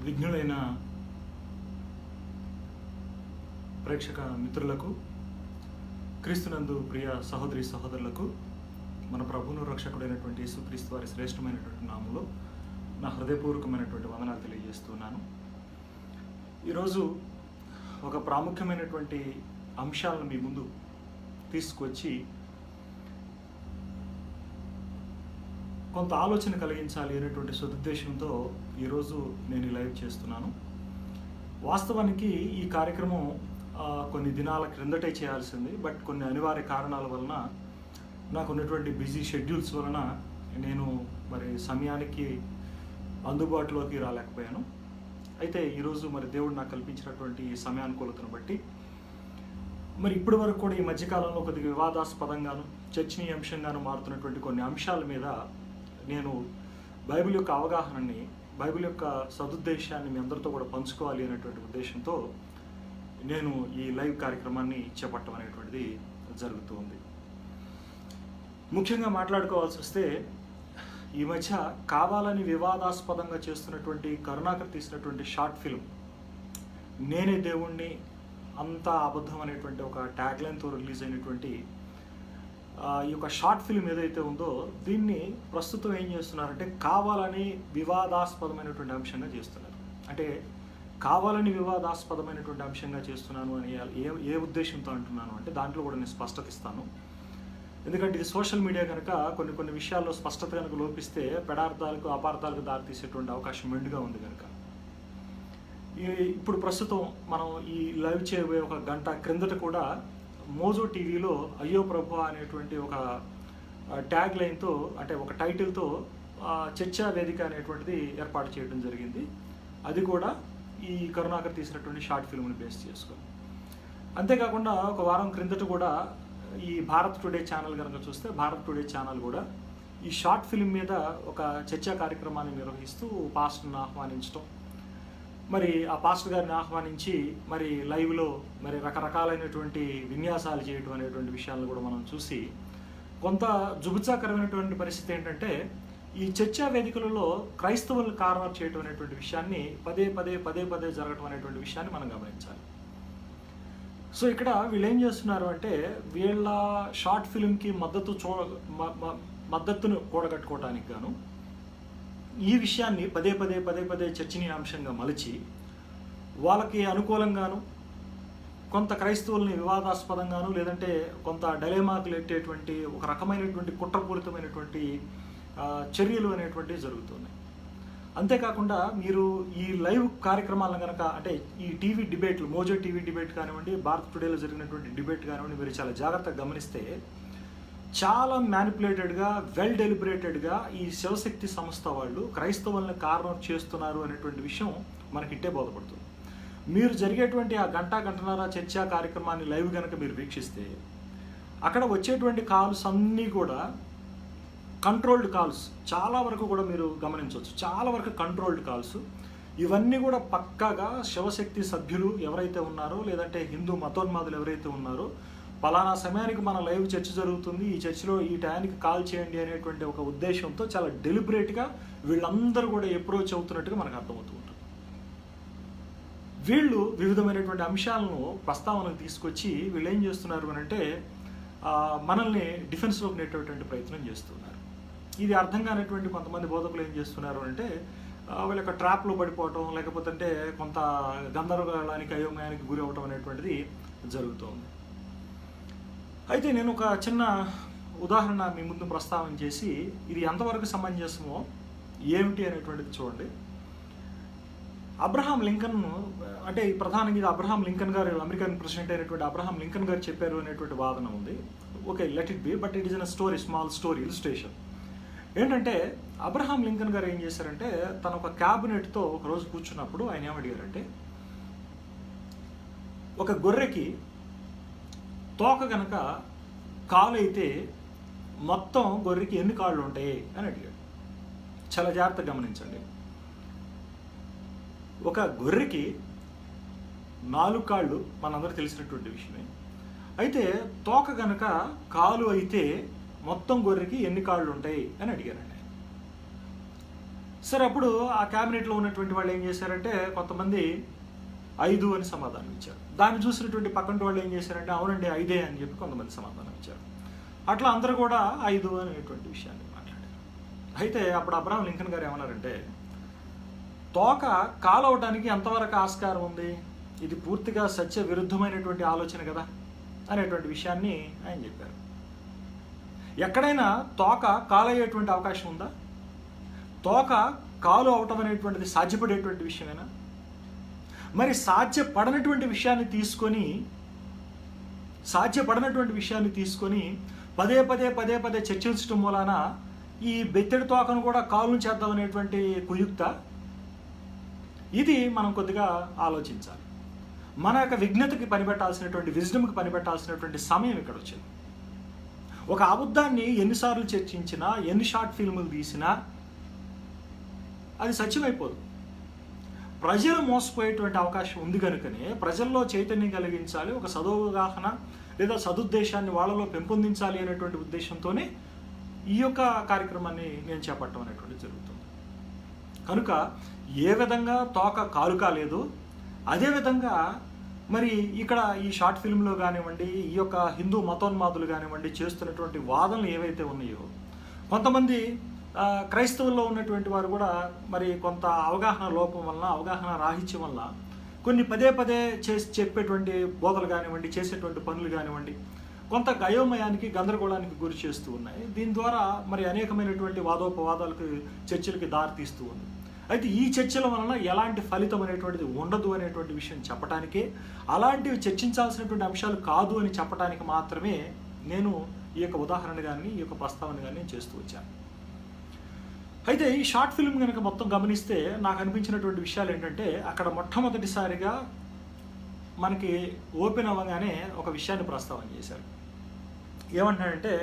విఘ్నులైన ప్రేక్షక మిత్రులకు, క్రీస్తునందు ప్రియ సహోదరి సహోదరులకు మన ప్రభువును రక్షకుడైనటువంటి యేసుక్రీస్తు వారి శ్రేష్టమైనటువంటి నామములో నా హృదయపూర్వకమైనటువంటి వందనాలు తెలియజేస్తున్నాను. ఈరోజు ఒక ప్రాముఖ్యమైనటువంటి అంశాలను మీ ముందు తీసుకొచ్చి కొంత ఆలోచన కలిగించాలి అనేటువంటి సదుద్దేశంతో ఈరోజు నేను లైవ్ చేస్తున్నాను. వాస్తవానికి ఈ కార్యక్రమం కొన్ని దినాల క్రిందటే చేయాల్సింది, బట్ కొన్ని అనివార్య కారణాల వలన నాకు ఉన్నటువంటి బిజీ షెడ్యూల్స్ వలన నేను సమయానికి అందుబాటులోకి రాలేకపోయాను. అయితే ఈరోజు దేవుడు నాకు కల్పించినటువంటి సమయానుకూలతను బట్టి ఇప్పటి వరకు కూడా ఈ మధ్యకాలంలో కొద్దిగా వివాదాస్పదంగాను చర్చనీయాంశంగాను మారుతున్నటువంటి కొన్ని అంశాల మీద నేను బైబిల్ యొక్క అవగాహనని, బైబిల్ యొక్క సదుద్దేశాన్ని మీ అందరితో కూడా పంచుకోవాలి అనేటువంటి ఉద్దేశంతో నేను ఈ లైవ్ కార్యక్రమాన్ని చేపట్టడం అనేటువంటిది జరుగుతుంది. ముఖ్యంగా మాట్లాడుకోవాల్సి వస్తే ఈ మధ్య కావాలని వివాదాస్పదంగా చేస్తున్నటువంటి కరుణాకర్ తీసినటువంటి షార్ట్ ఫిల్మ్ నేనే దేవుణ్ణి అంతా అబద్ధం అనేటువంటి ఒక ట్యాగ్లైన్తో రిలీజ్ అయినటువంటి ఈ యొక్క షార్ట్ ఫిల్మ్ ఏదైతే ఉందో దీన్ని ప్రస్తుతం ఏం చేస్తున్నారంటే కావాలని వివాదాస్పదమైనటువంటి అంశంగా చేస్తున్నారు. అంటే కావాలని వివాదాస్పదమైనటువంటి అంశంగా చేస్తున్నాను అని ఏ ఉద్దేశంతో అంటున్నాను అంటే దాంట్లో కూడా నేను స్పష్టత ఇస్తాను. ఎందుకంటే ఇది సోషల్ మీడియా కనుక కొన్ని విషయాల్లో స్పష్టత కనుక లోపిస్తే పెడార్థాలకు అపార్థాలకు దారితీసేటువంటి అవకాశం మెండుగా ఉంది కనుక ఇప్పుడు ప్రస్తుతం మనం ఈ లైవ్ చేయబోయే ఒక గంట క్రిందట కూడా మోజో టీవీలో అయ్యో ప్రభు అనేటువంటి ఒక ట్యాగ్ లైన్తో, అంటే ఒక టైటిల్తో చర్చా వేదిక అనేటువంటిది ఏర్పాటు చేయడం జరిగింది. అది కూడా ఈ కరుణాకర్ తీసినటువంటి షార్ట్ ఫిల్మ్ని బేస్ చేసుకొని. అంతేకాకుండా ఒక వారం క్రిందట కూడా ఈ భారత్ టుడే ఛానల్ కనుక చూస్తే భారత్ టుడే ఛానల్ కూడా ఈ షార్ట్ ఫిల్మ్ మీద ఒక చర్చా కార్యక్రమాన్ని నిర్వహిస్తూ పాస్టర్ని ఆహ్వానించడం, ఆ పాస్టర్ గారిని ఆహ్వానించి లైవ్లో రకరకాలైనటువంటి విన్యాసాలు చేయడం అనేటువంటి విషయాలను కూడా మనం చూసి కొంత జుగుప్సాకరమైనటువంటి పరిస్థితి ఏంటంటే ఈ చర్చా వేదికలలో క్రైస్తవులను కార్నర్ చేయడం అనేటువంటి విషయాన్ని పదే పదే జరగడం అనేటువంటి విషయాన్ని మనం గమనించాలి. సో ఇక్కడ వీళ్ళు ఏం చేస్తున్నారు అంటే వీళ్ళ షార్ట్ ఫిల్మ్కి మద్దతును కూడగట్టుకోవడానికి గాను ఈ విషయాన్ని పదే చర్చనీయాంశంగా మలిచి వాళ్ళకి అనుకూలంగాను కొంత క్రైస్తవుల్ని వివాదాస్పదంగాను లేదంటే కొంత డైలేమాకు ఎట్టేటువంటి ఒక రకమైనటువంటి కుట్రపూరితమైనటువంటి చర్యలు అనేటువంటివి జరుగుతున్నాయి. అంతేకాకుండా మీరు ఈ లైవ్ కార్యక్రమాలను కనుక, అంటే ఈ టీవీ డిబేట్లు, మోజో టీవీ డిబేట్ కానివ్వండి, భారత్ టుడేలో జరిగినటువంటి డిబేట్ కానివ్వండి, మీరు చాలా జాగ్రత్తగా గమనిస్తే చాలా మ్యానిపులేటెడ్గా, వెల్ డెలిబరేటెడ్గా ఈ శివశక్తి సంస్థ వాళ్ళు క్రైస్తవులను కార్నర్ చేస్తున్నారు అనేటువంటి విషయం మనకి ఇట్టే బోధపడుతుంది. మీరు జరిగేటువంటి ఆ గంటన్నర చర్చా కార్యక్రమాన్ని లైవ్ కనుక మీరు వీక్షిస్తే అక్కడ వచ్చేటువంటి కాల్స్ అన్నీ కూడా కంట్రోల్డ్ కాల్స్, చాలా వరకు కూడా మీరు గమనించవచ్చు, చాలా వరకు కంట్రోల్డ్ కాల్స్. ఇవన్నీ కూడా పక్కాగా శివశక్తి సభ్యులు ఎవరైతే ఉన్నారో లేదంటే హిందూ మతోన్మాదులు ఎవరైతే ఉన్నారో పలానా సమయానికి మన లైవ్ చర్చ జరుగుతుంది, ఈ చర్చలో ఈ టయానికి కాల్ చేయండి అనేటువంటి ఒక ఉద్దేశంతో చాలా డెలిబరేట్గా వీళ్ళందరూ కూడా అప్రోచ్ అవుతున్నట్టుగా మనకు అర్థమవుతూ ఉంటుంది. వీళ్ళు వివిధమైనటువంటి అంశాలను ప్రస్తావనకు తీసుకొచ్చి వీళ్ళు ఏం చేస్తున్నారు అంటే మనల్ని డిఫెన్స్లోకి నెట్టేటువంటి ప్రయత్నం చేస్తున్నారు. ఇది అర్థం కానటువంటి కొంతమంది బోధకులు ఏం చేస్తున్నారు అంటే వీళ్ళ యొక్క ట్రాప్లో పడిపోవటం, లేకపోతే కొంత గందరగోళానికి అయోమయానికి గురి అవటం అనేటువంటిది జరుగుతుంది. అయితే నేను ఒక చిన్న ఉదాహరణ మీ ముందు ప్రస్తావన చేసి ఇది ఎంతవరకు సమంజసమో ఏమిటి అనేటువంటిది చూడండి. అబ్రహాం లింకన్, అంటే ప్రధానంగా ఇది అబ్రహాం లింకన్ గారు, అమెరికన్ ప్రెసిడెంట్ అయినటువంటి అబ్రహాం లింకన్ గారు చెప్పారు అనేటువంటి వాదన ఉంది. Okay, let it be, but it is an story, small story illustration. ఏంటంటే అబ్రహాం లింకన్ గారు ఏం చేశారంటే తన ఒక క్యాబినెట్తో ఒకరోజు కూర్చున్నప్పుడు ఆయన ఏమడిగారంటే ఒక గొర్రెకి తోక గనక కాలు అయితే మొత్తం గొర్రెకి ఎన్ని కాళ్ళు ఉంటాయి అని అడిగాడు. చాలా జాగ్రత్తగా గమనించండి. ఒక గొర్రెకి 4 కాళ్ళు మనందరూ తెలిసినటువంటి విషయమే. అయితే తోక గనక కాలు అయితే మొత్తం గొర్రెకి ఎన్ని కాళ్ళు ఉంటాయి అని అడిగారండి. సరే, అప్పుడు ఆ క్యాబినెట్లో ఉన్నటువంటి వాళ్ళు ఏం చేశారంటే కొంతమంది 5 అని సమాధానం ఇచ్చారు. దాన్ని చూసినటువంటి పక్కంటి వాళ్ళు ఏం చేశారంటే అవునండి 5 అని చెప్పి కొంతమంది సమాధానం ఇచ్చారు. అట్లా అందరూ కూడా 5 అనేటువంటి విషయాన్ని మాట్లాడారు. అయితే అప్పుడు అబ్రహాం లింకన్ గారు ఏమన్నారంటే, తోక కాలవడానికి ఎంతవరకు ఆస్కారం ఉంది, ఇది పూర్తిగా సత్య విరుద్ధమైనటువంటి ఆలోచన కదా అనేటువంటి విషయాన్ని ఆయన చెప్పారు. ఎక్కడైనా తోక కాలయ్యేటువంటి అవకాశం ఉందా? తోక కాలు అవటం అనేటువంటిది సాధ్యపడేటువంటి విషయమేనా? మరి సాధ్యపడనటువంటి విషయాన్ని తీసుకొని పదే పదే చర్చించడం మూలాన ఈ బెత్తడి తోకను కూడా కాలును చేద్దాం అనేటువంటి కుయుక్త. ఇది మనం కొద్దిగా ఆలోచించాలి. మన యొక్క విజ్ఞతకి పనిపెట్టాల్సినటువంటి, విజ్డమ్కి పనిపెట్టాల్సినటువంటి సమయం ఇక్కడ వచ్చింది. ఒక అబద్ధాన్ని ఎన్నిసార్లు చర్చించినా, ఎన్ని షార్ట్ ఫిల్ములు తీసినా అది సత్యమైపోదు. ప్రజలు మోసపోయేటువంటి అవకాశం ఉంది కనుకనే ప్రజల్లో చైతన్యం కలిగించాలి, ఒక సదవగాహన లేదా సదుద్దేశాన్ని వాళ్ళలో పెంపొందించాలి అనేటువంటి ఉద్దేశంతోనే ఈ యొక్క కార్యక్రమాన్ని నేను చేపట్టడం అనేటువంటి జరుగుతుంది. కనుక ఏ విధంగా తోక కాలు కాలేదు, అదేవిధంగా మరి ఇక్కడ ఈ షార్ట్ ఫిల్మ్లో కానివ్వండి, ఈ యొక్క హిందూ మతోన్మాదులు కానివ్వండి చేస్తున్నటువంటి వాదనలు ఏవైతే ఉన్నాయో, కొంతమంది క్రైస్తవుల్లో ఉన్నటువంటి వారు కూడా మరి కొంత అవగాహన లోపం వలన, అవగాహన రాహిత్యం వల్ల కొన్ని పదే చెప్పేటువంటి బోధలు కానివ్వండి, చేసేటువంటి పనులు కానివ్వండి కొంత అయోమయానికి, గందరగోళానికి గురి చేస్తూ ఉన్నాయి. దీని ద్వారా మరి అనేకమైనటువంటి వాదోపవాదాలకు, చర్చలకి దారితీస్తూ ఉంది. అయితే ఈ చర్చల వలన ఎలాంటి ఫలితం అనేటువంటిది ఉండదు అనేటువంటి విషయం చెప్పడానికే, అలాంటివి చర్చించాల్సినటువంటి అంశాలు కాదు అని చెప్పడానికి మాత్రమే నేను ఈ యొక్క ఉదాహరణ కానీ, ఈ యొక్క ప్రస్తావన కానీ చేస్తూ వచ్చాను. అయితే ఈ షార్ట్ ఫిల్మ్ కనుక మొత్తం గమనిస్తే నాకు అనిపించినటువంటి విషయాలు ఏంటంటే, అక్కడ మొట్టమొదటిసారిగా మనకి ఓపెన్ అవ్వగానే ఒక విషయాన్ని ప్రస్తావన చేశారు. ఏమంటాడంటే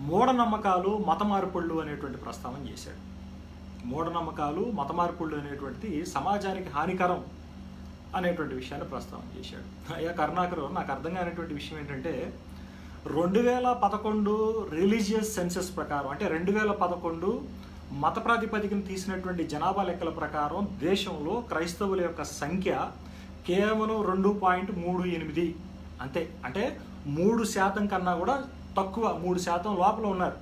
మూఢనమ్మకాలు, మత మార్పుళ్ళు అనేటువంటి ప్రస్తావన చేశాడు. మూఢనమ్మకాలు, మత మార్పుళ్ళు అనేటువంటిది సమాజానికి హానికరం అనేటువంటి విషయాన్ని ప్రస్తావన చేశాడు. అయ్యా కరుణాకర్, నాకు అర్థం కానిటువంటి విషయం ఏంటంటే 2011 రిలీజియస్ సెన్సెస్ ప్రకారం, అంటే 2011 మత ప్రాతిపదికను తీసినటువంటి జనాభా లెక్కల ప్రకారం దేశంలో క్రైస్తవుల యొక్క సంఖ్య కేవలం 2.38 అంతే. అంటే 3% కన్నా కూడా తక్కువ, 3% లోపల ఉన్నారు.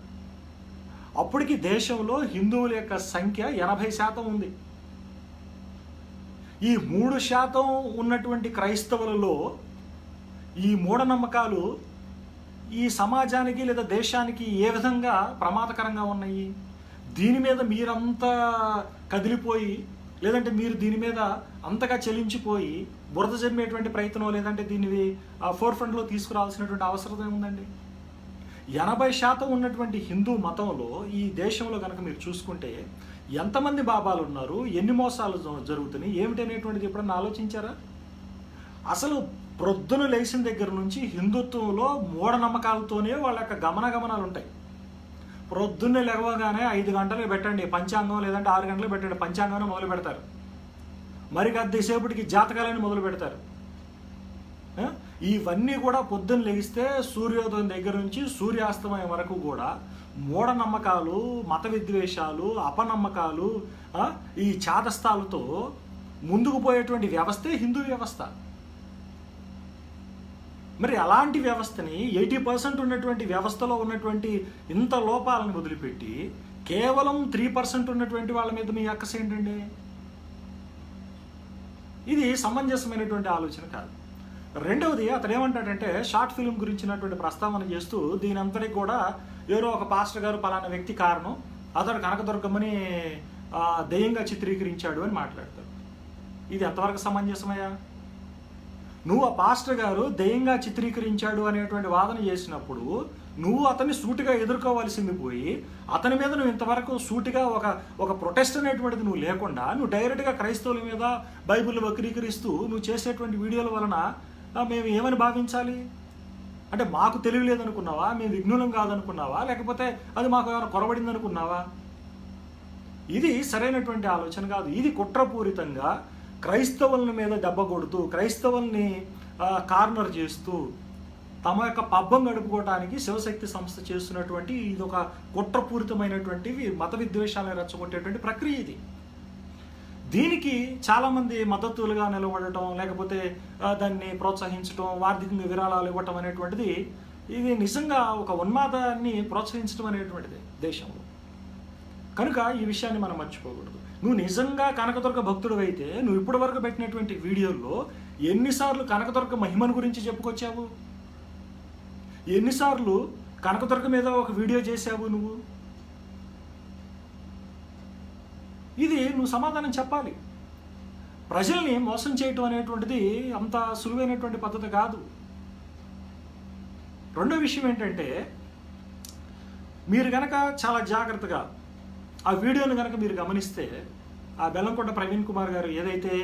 అప్పటికి దేశంలో హిందువుల యొక్క సంఖ్య 80% ఉంది. ఈ 3% ఉన్నటువంటి క్రైస్తవులలో ఈ మూఢనమ్మకాలు ఈ సమాజానికి లేదా దేశానికి ఏ విధంగా ప్రమాదకరంగా ఉన్నాయి, దీని మీద మీరంతా కదిలిపోయి, లేదంటే మీరు దీని మీద అంతగా చెల్లించిపోయి బురద జమ్మేటువంటి ప్రయత్నం, లేదంటే దీన్ని ఫోర్ ఫ్రంట్లో తీసుకురావాల్సినటువంటి అవసరం ఏముందండి? 80% ఉన్నటువంటి హిందూ మతంలో ఈ దేశంలో కనుక మీరు చూసుకుంటే ఎంతమంది బాబాలు ఉన్నారు, ఎన్ని మోసాలు జరుగుతున్నాయి, ఏమిటనేటువంటిది ఎప్పుడన్నా ఆలోచించారా? అసలు ప్రొద్దున లేచిన దగ్గర నుంచి హిందుత్వంలో మూఢనమ్మకాలతోనే వాళ్ళ యొక్క గమనాలు ఉంటాయి. ప్రొద్దున్నే లేవగానే 5 గంటలకు పెట్టండి పంచాంగం, లేదంటే 6 గంటలకు పెట్టండి పంచాంగాన్ని మొదలు పెడతారు. మరి కొద్దిసేపటికి జాతకాలని మొదలు పెడతారు. ఇవన్నీ కూడా పొద్దున్న లెగిస్తే సూర్యోదయం దగ్గర నుంచి సూర్యాస్తమయం వరకు కూడా మూఢనమ్మకాలు, మత విద్వేషాలు, అపనమ్మకాలు, ఈ చాదస్తాలతో ముందుకు పోయేటువంటి వ్యవస్థే హిందూ వ్యవస్థ. మరి అలాంటి వ్యవస్థని 80% ఉన్నటువంటి వ్యవస్థలో ఉన్నటువంటి ఇంత లోపాలను వదిలిపెట్టి కేవలం 3% ఉన్నటువంటి వాళ్ళ మీద మీ అక్కస ఏంటండి? ఇది సమంజసమైనటువంటి ఆలోచన కాదు. రెండవది, అతను ఏమంటాడంటే షార్ట్ ఫిల్మ్ గురించినటువంటి ప్రస్తావన చేస్తూ దీని అంతటికి కూడా ఎవరో ఒక పాస్టర్ గారు పలానా వ్యక్తి కారణం, అతడు కనకదుర్గమ్మని దెయ్యంగా చిత్రీకరించాడు అని మాట్లాడతాడు. ఇది ఎంతవరకు సమంజసమయ్యా? నువ్వు ఆ పాస్టర్ గారు దెయ్యంగా చిత్రీకరించాడు అనేటువంటి వాదన చేసినప్పుడు నువ్వు అతన్ని సూటిగా ఎదుర్కోవాల్సింది పోయి, అతని మీద నువ్వు ఇంతవరకు సూటిగా ఒక ప్రొటెస్ట్ అనేటువంటిది నువ్వు లేకుండా నువ్వు డైరెక్ట్గా క్రైస్తవుల మీద బైబిల్ వక్రీకరిస్తూ నువ్వు చేసేటువంటి వీడియోల వలన మేము ఏమని భావించాలి? అంటే మాకు తెలియలేదనుకున్నావా, మేము విఘ్నులం కాదనుకున్నావా, లేకపోతే అది మాకు ఏమైనా కొరబడింది అనుకున్నావా? ఇది సరైనటువంటి ఆలోచన కాదు. ఇది కుట్రపూరితంగా క్రైస్తవుల మీద దెబ్బ కొడుతూ, క్రైస్తవుల్ని కార్నర్ చేస్తూ, తమ యొక్క పబ్బం గడుపుకోవడానికి శివశక్తి సంస్థ చేస్తున్నటువంటి ఇది ఒక కుట్రపూరితమైనటువంటివి మత విద్వేషాలను రెచ్చగొట్టేటువంటి ప్రక్రియ ఇది. దీనికి చాలామంది మద్దతులుగా నిలబడటం, లేకపోతే దాన్ని ప్రోత్సహించడం, ఆర్థికంగా విరాళాలు ఇవ్వటం అనేటువంటిది ఇది నిజంగా ఒక ఉన్మాదాన్ని ప్రోత్సహించడం అనేటువంటిది దేశంలో. కనుక ఈ విషయాన్ని మనం మర్చిపోకూడదు. నువ్వు నిజంగా కనకదుర్గ భక్తుడు అయితే నువ్వు ఇప్పటి వరకు పెట్టినటువంటి వీడియోల్లో ఎన్నిసార్లు కనకదుర్గ మహిమను గురించి చెప్పుకొచ్చావు? ఎన్నిసార్లు కనకదుర్గ మీద ఒక వీడియో చేశావు నువ్వు? ఇది నువ్వు సమాధానం చెప్పాలి. ప్రజల్ని మోసం చేయటం అనేటువంటిది అంత సులువైనటువంటి పద్ధతి కాదు. రెండో విషయం ఏంటంటే, మీరు కనుక చాలా జాగ్రత్తగా ఆ వీడియోని కనుక మీరు గమనిస్తే, ఆ బెల్లంకొండ ప్రవీణ్ కుమార్ గారు ఏదైతే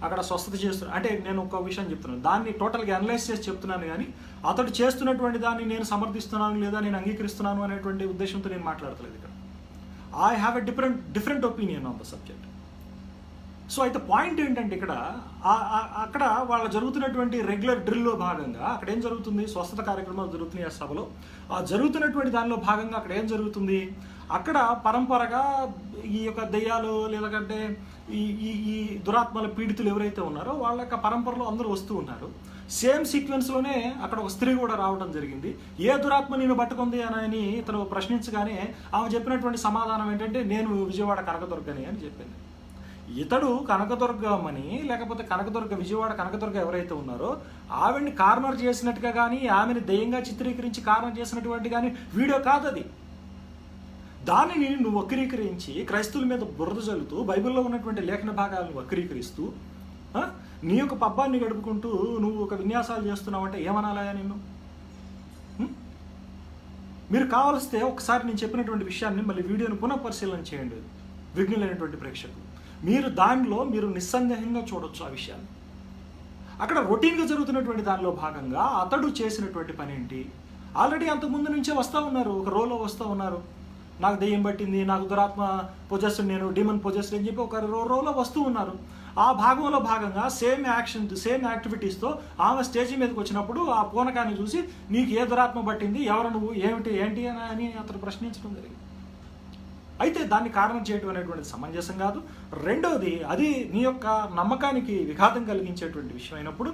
అక్కడ స్వస్థత చేస్తున్నారు, అంటే నేను ఒక విషయం చెప్తున్నాను, దాన్ని టోటల్గా అనలైజ్ చేసి చెప్తున్నాను, కానీ అతడు చేస్తున్నటువంటి దాన్ని నేను సమర్థిస్తున్నాను లేదా నేను అంగీకరిస్తున్నాను అనేటువంటి ఉద్దేశంతో నేను మాట్లాడతలేదు ఇక్కడ. I have a different opinion on the subject. So అయితే పాయింట్ ఏంటంటే, ఇక్కడ అక్కడ వాళ్ళ జరుగుతున్నటువంటి రెగ్యులర్ డ్రిల్లో భాగంగా అక్కడ ఏం జరుగుతుంది? స్వస్థత కార్యక్రమాలు జరుగుతున్నాయి ఆ సభలో. ఆ జరుగుతున్నటువంటి దానిలో భాగంగా అక్కడ ఏం జరుగుతుంది? అక్కడ పరంపరగా ఈ యొక్క దెయ్యాలు లేదంటే ఈ ఈ ఈ దురాత్మల పీడితులు ఎవరైతే ఉన్నారో వాళ్ళ యొక్క పరంపరలో అందరూ వస్తూ ఉన్నారు. సేమ్ సీక్వెన్స్లోనే అక్కడ ఒక స్త్రీ కూడా రావడం జరిగింది. ఏ దురాత్మ నేను పట్టుకుంది అని ఇతను ప్రశ్నించగానే ఆమె చెప్పినటువంటి సమాధానం ఏంటంటే, నేను విజయవాడ కనకదుర్గని అని చెప్పింది. ఇతడు కనకదుర్గమని, లేకపోతే విజయవాడ కనకదుర్గ ఎవరైతే ఉన్నారో ఆవిడ్ని కార్నర్ చేసినట్టుగా కానీ, ఆమెను దెయ్యంగా చిత్రీకరించి కార్నర్ చేసినటువంటి కానీ వీడియో కాదు అది. దానిని నువ్వు వక్రీకరించి క్రైస్తవుల మీద బురద జల్లుతూ బైబిల్లో ఉన్నటువంటి లేఖన భాగాలను వక్రీకరిస్తూ నీ యొక్క పబ్బాన్ని గడుపుకుంటూ నువ్వు ఒక విన్యాసాలు చేస్తున్నావు అంటే ఏమనాలయా నిన్ను? మీరు కావలిస్తే ఒకసారి నేను చెప్పినటువంటి విషయాన్ని మళ్ళీ వీడియోని పునఃపరిశీలన చేయండి విఘ్నులైనటువంటి ప్రేక్షకులు. మీరు దానిలో మీరు నిస్సందేహంగా చూడొచ్చు ఆ విషయాన్ని. అక్కడ రొటీన్గా జరుగుతున్నటువంటి దానిలో భాగంగా అతడు చేసినటువంటి పని ఏంటి? ఆల్రెడీ అంతకుముందు నుంచే వస్తూ ఉన్నారు, ఒక రోలో వస్తూ ఉన్నారు. నాకు దెయ్యం పట్టింది, నాకు దురాత్మ పొజెస్డ్, నేను డీమన్ పొజెస్డ్ అని చెప్పి ఒక రోలో వస్తూ ఉన్నారు. ఆ భాగంలో భాగంగా సేమ్ యాక్టివిటీస్తో ఆమె స్టేజ్ మీదకి వచ్చినప్పుడు ఆ పూనకాన్ని చూసి నీకు ఏ దురాత్మ పట్టింది, ఎవరు నువ్వు, ఏంటి అని అతను ప్రశ్నించడం జరిగింది. అయితే దాన్ని కారణం చేయడం అనేటువంటిది సమంజసం కాదు. రెండవది, అది నీ యొక్క నమ్మకానికి విఘాతం కలిగించేటువంటి విషయం అయినప్పుడు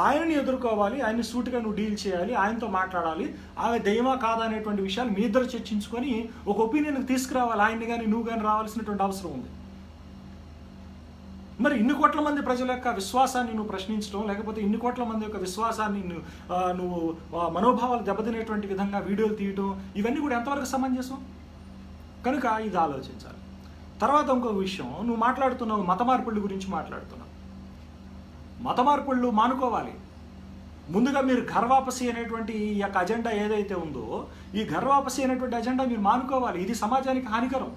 ఆయనని ఎదుర్కోవాలి, ఆయన్ని సూటిగా నువ్వు డీల్ చేయాలి, ఆయనతో మాట్లాడాలి. ఆమె దైవమా కాదా అనేటువంటి విషయాలు మీ ఇద్దరు చర్చించుకొని ఒక ఒపీనియన్కి తీసుకురావాలి. ఆయన్ని కానీ నువ్వు కానీ రావాల్సినటువంటి అవసరం ఉంది. మరి ఇన్ని కోట్ల మంది ప్రజల యొక్క విశ్వాసాన్ని నువ్వు ప్రశ్నించడం, లేకపోతే ఇన్ని కోట్ల మంది యొక్క విశ్వాసాన్ని నువ్వు మనోభావాలు దెబ్బతినేటువంటి విధంగా వీడియోలు తీయటం, ఇవన్నీ కూడా ఎంతవరకు సమంజసం? కనుక ఇది ఆలోచించాలి. తర్వాత ఇంకొక విషయం, నువ్వు మాట్లాడుతున్నావు మత మార్పుల గురించి మాట్లాడుతున్నావు. మత మార్పుళ్ళు మానుకోవాలి. ముందుగా మీరు ఘర్వాపసి అనేటువంటి ఈ యొక్క అజెండా ఏదైతే ఉందో, ఈ ఘర్వాపసి అనేటువంటి అజెండా మీరు మానుకోవాలి. ఇది సమాజానికి హానికరం.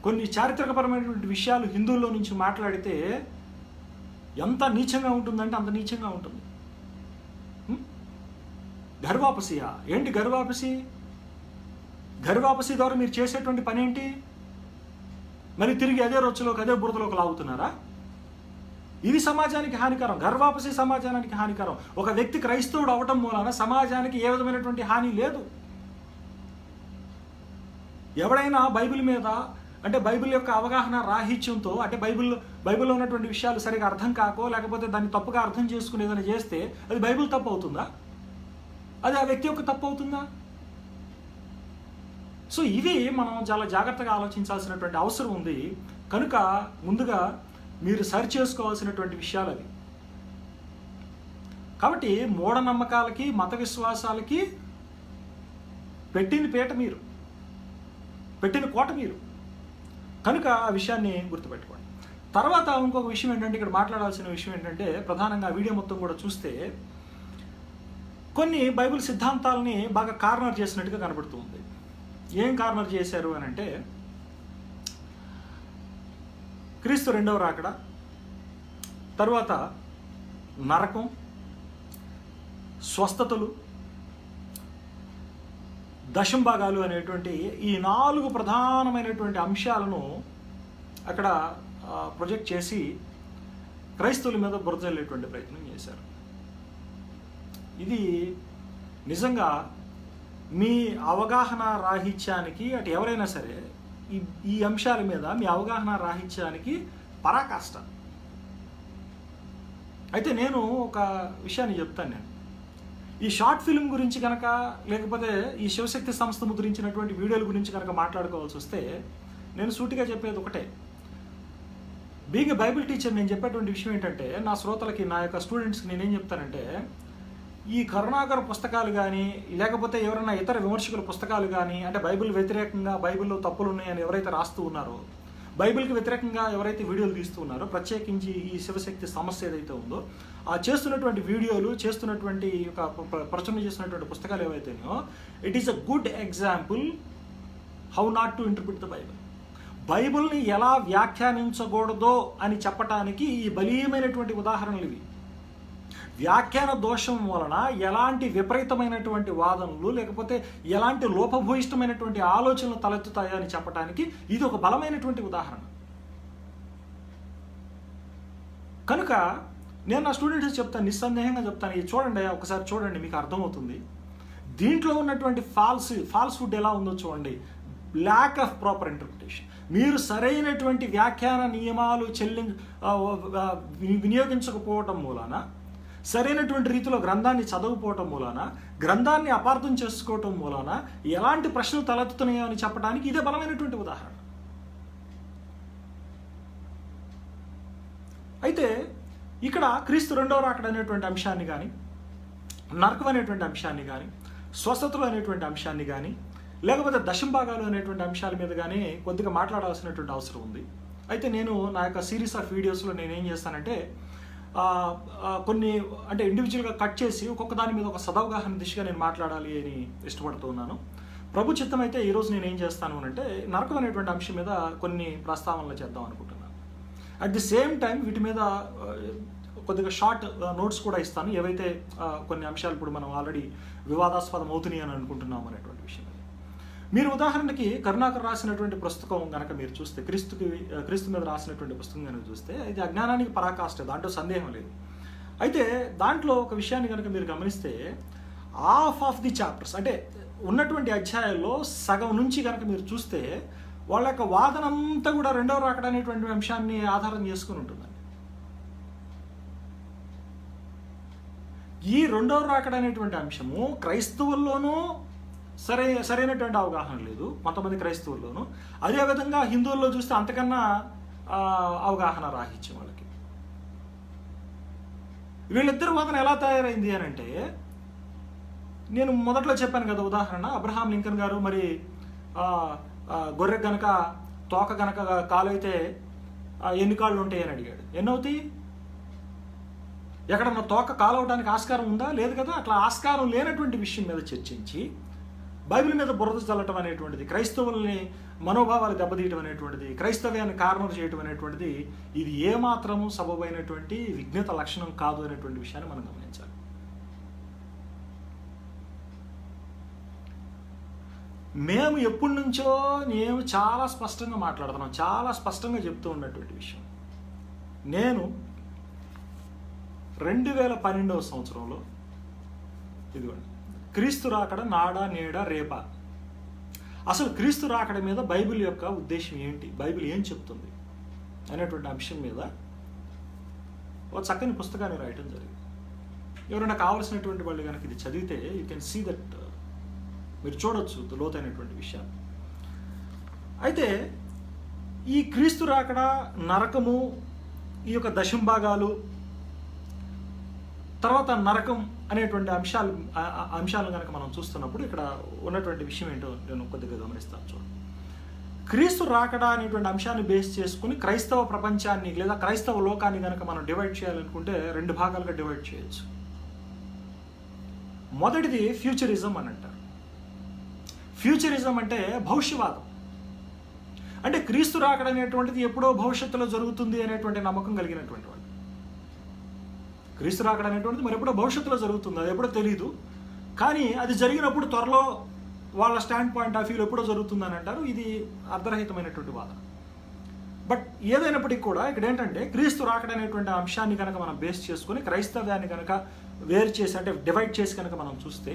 కొన్ని చారిత్రకపరమైనటువంటి విషయాలు హిందువుల్లో నుంచి మాట్లాడితే ఎంత నీచంగా ఉంటుందంటే అంత నీచంగా ఉంటుంది. ఘర్వాపసియా? ఏంటి ఘర్వాపసి? ఘర్వాపసి ద్వారా మీరు చేసేటువంటి పని ఏంటి? మరి తిరిగి అదే రొచ్చులోకి అదే బురదలోకి లాగుతున్నారా? ఇది సమాజానికి హానికరం. ఘర్వాపసి సమాజానికి హానికరం. ఒక వ్యక్తి క్రైస్తవుడు అవటం మూలాన సమాజానికి ఏ విధమైనటువంటి హాని లేదు. ఎవడైనా బైబిల్ మీద, అంటే బైబిల్ యొక్క అవగాహన రాహిత్యంతో, అంటే బైబిల్లో ఉన్నటువంటి విషయాలు సరిగా అర్థం కాకో లేకపోతే దాన్ని తప్పుగా అర్థం చేసుకుని ఏదైనా చేస్తే అది బైబిల్ తప్పు అవుతుందా? అది ఆ వ్యక్తి యొక్క తప్పు అవుతుందా? సో ఇవి మనం చాలా జాగ్రత్తగా ఆలోచించాల్సినటువంటి అవసరం ఉంది. కనుక ముందుగా మీరు సరి చేసుకోవాల్సినటువంటి విషయాలు అవి. కాబట్టి మూఢనమ్మకాలకి మత విశ్వాసాలకి పెట్టిన పీట మీరు, పెట్టిన కోట మీరు. కనుక ఆ విషయాన్ని గుర్తుపెట్టుకోండి. తర్వాత ఇంకొక విషయం ఏంటంటే, ఇక్కడ మాట్లాడాల్సిన విషయం ఏంటంటే, ప్రధానంగా వీడియో మొత్తం కూడా చూస్తే కొన్ని బైబిల్ సిద్ధాంతాలని బాగా కార్నర్ చేసినట్టుగా కనబడుతుంది. ఏం కార్నర్ చేశారు అని అంటే, క్రీస్తు రెండవ రాకడ, తరువాత నరకం, స్వస్థతలు, దశంభాగాలు అనేటువంటి ఈ 4 ప్రధానమైనటువంటి అంశాలను అక్కడ ప్రొజెక్ట్ చేసి క్రైస్తవుల మీద బురద జల్లేటువంటి ప్రయత్నం చేశారు. ఇది నిజంగా మీ అవగాహన రాహిత్యానికి అటు ఎవరైనా సరే ఈ అంశాల మీద మీ అవగాహన రాహిత్యానికి పరాకాష్ట. అయితే నేను ఒక విషయాన్ని చెప్తాను. నేను ఈ షార్ట్ ఫిల్మ్ గురించి కనుక, లేకపోతే ఈ శివశక్తి సంస్థ ముద్రించినటువంటి వీడియోల గురించి కనుక మాట్లాడుకోవాల్సి వస్తే నేను సూటిగా చెప్పేది ఒకటే. బీయింగ్ ఎ బైబిల్ టీచర్ నేను చెప్పేటువంటి విషయం ఏంటంటే, నా శ్రోతలకి, నా యొక్క స్టూడెంట్స్కి నేనేం చెప్తానంటే, ఈ కరుణాకర్ పుస్తకాలు కానీ, లేకపోతే ఎవరైనా ఇతర విమర్శకుల పుస్తకాలు కానీ, అంటే బైబిల్ వ్యతిరేకంగా, బైబిల్లో తప్పులు ఉన్నాయని ఎవరైతే రాస్తూ ఉన్నారో, బైబిల్కి వ్యతిరేకంగా ఎవరైతే వీడియోలు తీస్తూ ఉన్నారో, ప్రత్యేకించి ఈ శివశక్తి సమస్య ఏదైతే ఉందో, ఆ చేస్తున్నటువంటి వీడియోలు, చేస్తున్నటువంటి ప్రచురణ చేస్తున్నటువంటి పుస్తకాలు ఏవైతేనో, it is a good example how not to interpret the Bible. బైబిల్ని ఎలా వ్యాఖ్యానించకూడదో అని చెప్పటానికి ఈ బలీయమైనటువంటి ఉదాహరణలు ఇవి. వ్యాఖ్యాన దోషం వలన ఎలాంటి విపరీతమైనటువంటి వాదనలు, లేకపోతే ఎలాంటి లోపభూయిష్టమైనటువంటి ఆలోచనలు తలెత్తుతాయో అని చెప్పడానికి ఇది ఒక బలమైనటువంటి ఉదాహరణ. కనుక నేను నా స్టూడెంట్స్ చెప్తాను, నిస్సందేహంగా చెప్తాను, ఇది చూడండి, ఒకసారి చూడండి, మీకు అర్థమవుతుంది. దీంట్లో ఉన్నటువంటి ఫాల్స్హుడ్ ఎలా ఉందో చూడండి. Lack of proper interpretation. మీరు సరైనటువంటి వ్యాఖ్యాన నియమాలు వినియోగించకపోవటం మూలాన, సరైనటువంటి రీతిలో గ్రంథాన్ని చదవకపోవటం మూలాన, గ్రంథాన్ని అపార్థం చేసుకోవటం మూలాన ఎలాంటి ప్రశ్నలు తలెత్తుతున్నాయో అని చెప్పడానికి ఇదే బలమైనటువంటి ఉదాహరణ. అయితే ఇక్కడ క్రీస్తు రెండవ రాకడ అనేటువంటి అంశాన్ని కానీ, నరకం అనేటువంటి అంశాన్ని కానీ, స్వస్థతలు అనేటువంటి అంశాన్ని కానీ, లేకపోతే దశంభాగాలు అనేటువంటి అంశాల మీద కానీ కొద్దిగా మాట్లాడాల్సినటువంటి అవసరం ఉంది. అయితే నేను నా యొక్క సిరీస్ ఆఫ్ వీడియోస్లో నేనేం చేస్తానంటే, కొన్ని అంటే ఇండివిజువల్గా కట్ చేసి ఒక్కొక్క దాని మీద ఒక సదవగాహన దిశగా నేను మాట్లాడాలి అని ఇష్టపడుతూ ఉన్నాను. ప్రభు చిత్తం అయితే ఈరోజు నేను ఏం చేస్తాను అంటే, నరకం అనేటువంటి అంశం మీద కొన్ని ప్రస్తావనలు చేద్దాం అనుకుంటున్నాను. అట్ ది సేమ్ టైం వీటి మీద కొద్దిగా షార్ట్ నోట్స్ కూడా ఇస్తాను, ఏవైతే కొన్ని అంశాలు ఇప్పుడు మనం ఆల్రెడీ వివాదాస్పదం అవుతున్నాయి అని అనుకుంటున్నాం అనేటువంటి విషయం. మీరు ఉదాహరణకి కరుణాకర్ రాసినటువంటి పుస్తకం కనుక మీరు చూస్తే, క్రీస్తు మీద రాసినటువంటి పుస్తకం కనుక చూస్తే, ఇది అజ్ఞానానికి పరాకాష్ట, దాంట్లో సందేహం లేదు. అయితే దాంట్లో ఒక విషయాన్ని కనుక మీరు గమనిస్తే, హాఫ్ ఆఫ్ ది చాప్టర్స్ అంటే ఉన్నటువంటి అధ్యాయాల్లో సగం నుంచి కనుక మీరు చూస్తే, వాళ్ళ యొక్క వాదన అంతా కూడా రెండవ రాకడ అనేటువంటి అంశాన్ని ఆధారం చేసుకుని ఉంటుందండి. ఈ రెండవ రాకడ అనేటువంటి అంశము క్రైస్తవుల్లోనూ సరైనటువంటి అవగాహన లేదు, కొంతమంది క్రైస్తవుల్లోనూ. అదేవిధంగా హిందువుల్లో చూస్తే అంతకన్నా అవగాహన రాహిత్యం వాళ్ళకి. వీళ్ళిద్దరు వాదన ఎలా తయారైంది అని అంటే, నేను మొదట్లో చెప్పాను కదా ఉదాహరణ, అబ్రహాం లింకన్ గారు మరి గొర్రె గనక తోక గనక కాలు అయితే ఎన్ని కాళ్ళు ఉంటాయి అని అడిగాడు. ఎన్నవుతాయి? ఎక్కడన్నా తోక కాలు అవడానికి ఆస్కారం ఉందా? లేదు కదా. అట్లా ఆస్కారం లేనటువంటి విషయం మీద చర్చించి బైబిల్ మీద బురద చల్లటం అనేటువంటిది, క్రైస్తవుల్ని మనోభావాలు దెబ్బతీయటం అనేటువంటిది, క్రైస్తవ్యాన్ని కార్నర్ చేయటం అనేటువంటిది, ఇది ఏమాత్రము సబబైనటువంటి విజ్ఞత లక్షణం కాదు అనేటువంటి విషయాన్ని మనం గమనించాలి. మేము ఎప్పటి నుంచో నేను చాలా స్పష్టంగా మాట్లాడుతున్నాం, చాలా స్పష్టంగా చెప్తూ ఉన్నటువంటి విషయం. నేను 2012వ సంవత్సరంలో, ఇదిగోండి, క్రీస్తు రాకడ నాడా నేడా రేపా, అసలు క్రీస్తు రాకడ మీద బైబిల్ యొక్క ఉద్దేశం ఏంటి, బైబిల్ ఏం చెప్తుంది అనేటువంటి అంశం మీద ఒక చక్కని పుస్తకాన్ని రాయటం జరిగింది. ఎవరైనా కావాల్సినటువంటి వాళ్ళు కనుక ఇది చదివితే యూ కెన్ సీ దట్, మీరు చూడొచ్చు లోతైనటువంటి విషయాలు. అయితే ఈ క్రీస్తు రాకడ, నరకము, ఈ యొక్క దశంభాగాలు, తర్వాత నరకం అనేటువంటి అంశాలను కనుక మనం చూస్తున్నప్పుడు ఇక్కడ ఉన్నటువంటి విషయం ఏంటో నేను కొద్దిగా గమనిస్తాను. చూడండి, క్రీస్తు రాకడ అనేటువంటి అంశాన్ని బేస్ చేసుకుని క్రైస్తవ ప్రపంచాన్ని లేదా క్రైస్తవ లోకాన్ని కనుక మనం డివైడ్ చేయాలనుకుంటే 2 భాగాలుగా డివైడ్ చేయొచ్చు. మొదటిది ఫ్యూచరిజం అని అంటారు. ఫ్యూచరిజం అంటే భవిష్యవాదం. అంటే క్రీస్తు రాకడ అనేటువంటిది ఎప్పుడో భవిష్యత్తులో జరుగుతుంది అనేటువంటి నమ్మకం కలిగినటువంటి వాళ్ళు. క్రీస్తు రాకడ అనేటువంటిది మరి ఎప్పుడో భవిష్యత్తులో జరుగుతుంది, అది ఎప్పుడో తెలియదు, కానీ అది జరిగినప్పుడు త్వరలో వాళ్ళ స్టాండ్ పాయింట్ ఆఫ్ వ్యూలో ఎప్పుడో జరుగుతుంది అని అంటారు. ఇది అర్ధరహితమైనటువంటి వాదన. బట్ ఏదైనప్పటికీ కూడా ఇక్కడ ఏంటంటే, క్రీస్తు రాకడ అనేటువంటి అంశాన్ని కనుక మనం బేస్ చేసుకుని క్రైస్తవ్యాన్ని కనుక వేరు చేసి అంటే డివైడ్ చేసి కనుక మనం చూస్తే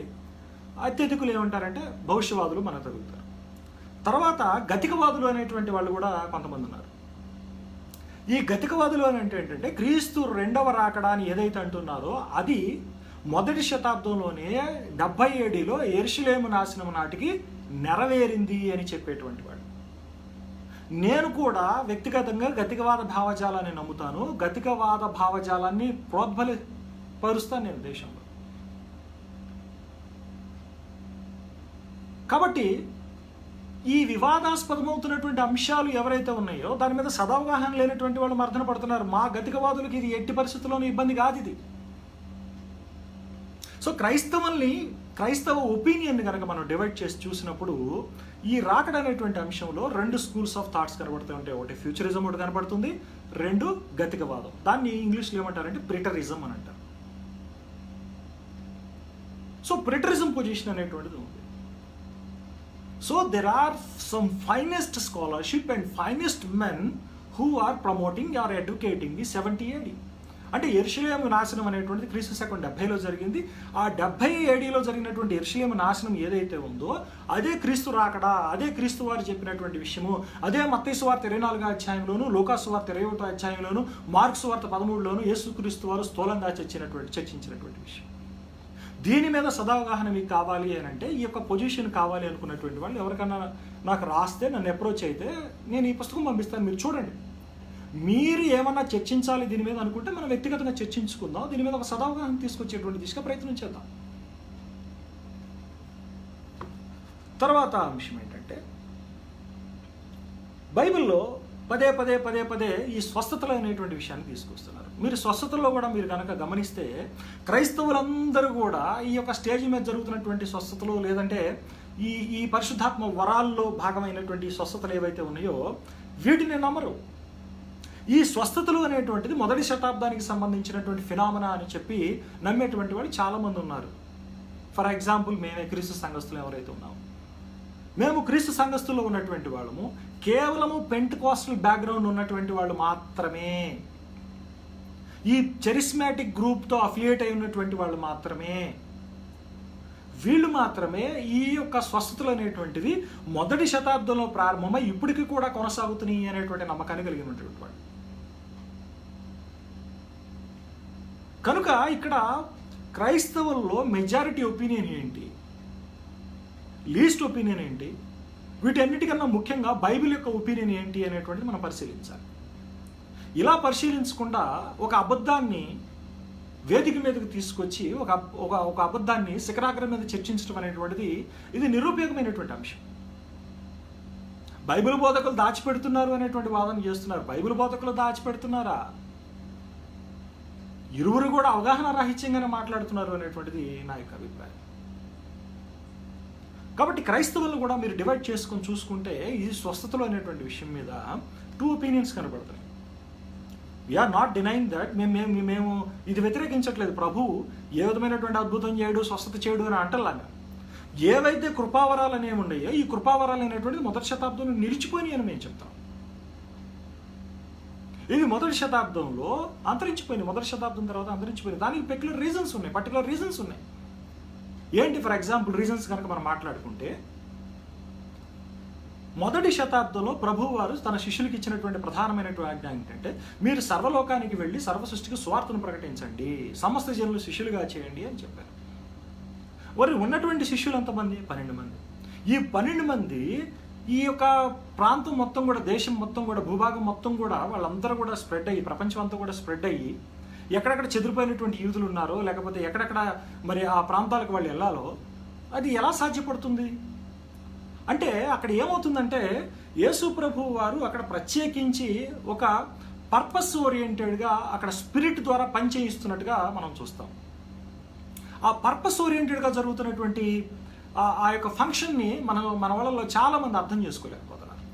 అత్యధికులు ఏమంటారంటే భవిష్యవాదులు మనకు తగులుతారు. తర్వాత గతికవాదులు అనేటువంటి వాళ్ళు కూడా కొంతమంది ఉన్నారు. ఈ గతికవాదులు అని అంటే ఏంటంటే క్రీస్తు రెండవ రాకడా అని ఏదైతే అంటున్నారో అది మొదటి శతాబ్దంలోనే 70 ADలో యెరూషలేము నాశనం నాటికి నెరవేరింది అని చెప్పేటువంటి వాడు. నేను కూడా వ్యక్తిగతంగా గతికవాద భావజాలాన్ని నమ్ముతాను, గతికవాద భావజాలాన్ని ప్రోద్బలపరుస్తాను నేను దేశంలో. కాబట్టి ఈ వివాదాస్పదమవుతున్నటువంటి అంశాలు ఎవరైతే ఉన్నాయో దాని మీద సదవగాహన లేనటువంటి వాళ్ళు మర్దన పడుతున్నారు. మా గతికవాదులకి ఇది ఎట్టి పరిస్థితుల్లోనూ ఇబ్బంది కాదు ఇది. సో క్రైస్తవ ఒపీనియన్ని కనుక మనం డివైడ్ చేసి చూసినప్పుడు ఈ రాకడ అనేటువంటి అంశంలో 2 స్కూల్స్ ఆఫ్ థాట్స్ కనబడుతూ ఉంటాయి. ఒకటి ఫ్యూచరిజం ఒకటి కనబడుతుంది, 2 గతికవాదం. దాన్ని ఇంగ్లీష్లో ఏమంటారంటే ప్రిటరిజం అని అంటారు. సో ప్రిటరిజం పొజిషన్ అనేటువంటిది ఉంది. So there are some finest scholarship and finest men who are promoting or educating the 70 AD. అంటే యెరూషలేము నాశనం అనేటువంటిది క్రీస్తు శకం 70లో జరిగింది. ఆ 70 ADలో జరిగినటువంటి యెరూషలేము నాశనం ఏదైతే ఉందో అదే క్రీస్తు రాకడా, అదే క్రీస్తు వారు చెప్పినటువంటి విషయము, అదే మత్తయి సువార్త 24వ అధ్యాయంలోను, లూకా సువార్త 21వ అధ్యాయంలోను, మార్కు సువార్త 13లోను యేసుక్రీస్తు వారు స్థూలంగా చర్చించినటువంటి విషయం. దీని మీద సదావగాహన మీకు కావాలి అని అంటే ఈ యొక్క పొజిషన్ కావాలి అనుకున్నటువంటి వాళ్ళు ఎవరికన్నా నాకు రాస్తే, నన్ను అప్రోచ్ అయితే నేను ఈ పుస్తకం పంపిస్తాను, మీరు చూడండి. మీరు ఏమన్నా చర్చించాలి దీని మీద అనుకుంటే మనం వ్యక్తిగతంగా చర్చించుకుందాం, దీని మీద ఒక సదావగాహన తీసుకొచ్చేటువంటి దిశగా ప్రయత్నం చేద్దాం. తర్వాత అంశం ఏంటంటే బైబిల్లో పదే పదే ఈ స్వస్థతలు అనేటువంటి విషయాన్ని తీసుకొస్తున్నారు. మీరు స్వస్థతల్లో కూడా మీరు కనుక గమనిస్తే క్రైస్తవులందరూ కూడా ఈ యొక్క స్టేజ్ మీద జరుగుతున్నటువంటి స్వస్థతలు లేదంటే ఈ పరిశుద్ధాత్మ వరాల్లో భాగమైనటువంటి స్వస్థతలు ఏవైతే ఉన్నాయో వీటిని నమ్మరు. ఈ స్వస్థతలు అనేటువంటిది మొదటి శతాబ్దానికి సంబంధించినటువంటి ఫినామినా అని చెప్పి నమ్మేటువంటి వాళ్ళు చాలామంది ఉన్నారు. ఫర్ ఎగ్జాంపుల్ మేమే క్రీస్తు సంఘస్థులు ఎవరైతే ఉన్నామో, మేము క్రీస్తు సంఘస్థుల్లో ఉన్నటువంటి వాళ్ళము కేవలము పెంటెకోస్టల్ బ్యాక్గ్రౌండ్ ఉన్నటువంటి వాళ్ళు మాత్రమే, ఈ చరిస్మాటిక్ గ్రూప్తో అఫిలియేట్ అయి ఉన్నటువంటి వాళ్ళు మాత్రమే, వీళ్ళు మాత్రమే ఈ యొక్క స్వస్థతలు అనేటువంటివి మొదటి శతాబ్దంలో ప్రారంభమై ఇప్పటికీ కూడా కొనసాగుతున్నాయి అనేటువంటి నమ్మకాన్ని కలిగి ఉన్నటువంటి వాళ్ళు. కనుక ఇక్కడ క్రైస్తవుల్లో మెజారిటీ ఒపీనియన్ ఏంటి, లీస్ట్ ఒపీనియన్ ఏంటి, వీటన్నిటికన్నా ముఖ్యంగా బైబిల్ యొక్క ఒపీనియన్ ఏంటి అనేటువంటిది మనం పరిశీలించాలి. ఇలా పరిశీలించకుండా ఒక అబద్ధాన్ని వేదిక మీదకి తీసుకొచ్చి ఒక అబద్ధాన్ని శిఖరాగ్రం మీద చర్చించడం అనేటువంటిది ఇది నిరుపయోగమైనటువంటి అంశం. బైబిల్ బోధకులు దాచిపెడుతున్నారు అనేటువంటి వాదన చేస్తున్నారు. బైబిల్ బోధకులు దాచిపెడుతున్నారా? ఇరువురు కూడా అవగాహన రాహిత్యంగానే మాట్లాడుతున్నారు అనేటువంటిది నా యొక్క అభిప్రాయం. కాబట్టి క్రైస్తవులను కూడా మీరు డివైడ్ చేసుకొని చూసుకుంటే ఈ స్వస్థతలు అనేటువంటి విషయం మీద 2 ఒపీనియన్స్ కనబడుతున్నాయి. వీఆర్ నాట్ డినైయింగ్ దట్ మేము ఇది వ్యతిరేకించట్లేదు. ప్రభు ఏ విధమైనటువంటి అద్భుతం చేయడు, స్వస్థత చేయడు అని అంటలాగా ఏవైతే కృపావరాలు అనేవి ఉన్నాయో ఈ కృపావరాలు అనేటువంటిది మొదటి శతాబ్దంలో నిలిచిపోయినాయి అని మేము చెప్తాం. ఇవి మొదటి శతాబ్దంలో అంతరించిపోయినాయి, మొదటి శతాబ్దం తర్వాత అంతరించిపోయినాయి. దానికి పర్టికులర్ రీజన్స్ ఉన్నాయి. ఏంటి ఫర్ ఎగ్జాంపుల్ రీజన్స్ కనుక మనం మాట్లాడుకుంటే, మొదటి శతాబ్దంలో ప్రభువు వారు తన శిష్యులకు ఇచ్చినటువంటి ప్రధానమైనటువంటి ఆజ్ఞ ఏంటంటే మీరు సర్వలోకానికి వెళ్ళి సర్వ సృష్టికి సువార్తను ప్రకటించండి, సమస్త జనులు శిష్యులుగా చేయండి అని చెప్పారు. వారు ఉన్నటువంటి శిష్యులు ఎంతమంది? 12 మంది. ఈ 12 మంది ఈ యొక్క ప్రాంతం మొత్తం కూడా, దేశం మొత్తం కూడా, భూభాగం మొత్తం కూడా వాళ్ళందరూ కూడా స్ప్రెడ్ అయ్యి, ప్రపంచం అంతా కూడా స్ప్రెడ్ అయ్యి ఎక్కడెక్కడ చెదిరిపోయినటువంటి యూదులు ఉన్నారో లేకపోతే ఎక్కడెక్కడ మరి ఆ ప్రాంతాలకు వాళ్ళు వెళ్ళాలో అది ఎలా సాధ్యపడుతుంది అంటే అక్కడ ఏమవుతుందంటే యేసు ప్రభు వారు అక్కడ ప్రత్యేకించి ఒక పర్పస్ ఓరియంటెడ్గా అక్కడ స్పిరిట్ ద్వారా పనిచేయిస్తున్నట్టుగా మనం చూస్తాం. ఆ పర్పస్ ఓరియంటెడ్గా జరుగుతున్నటువంటి ఆ యొక్క ఫంక్షన్ని మన వాళ్ళలో చాలామంది అర్థం చేసుకోలేకపోతున్నారు.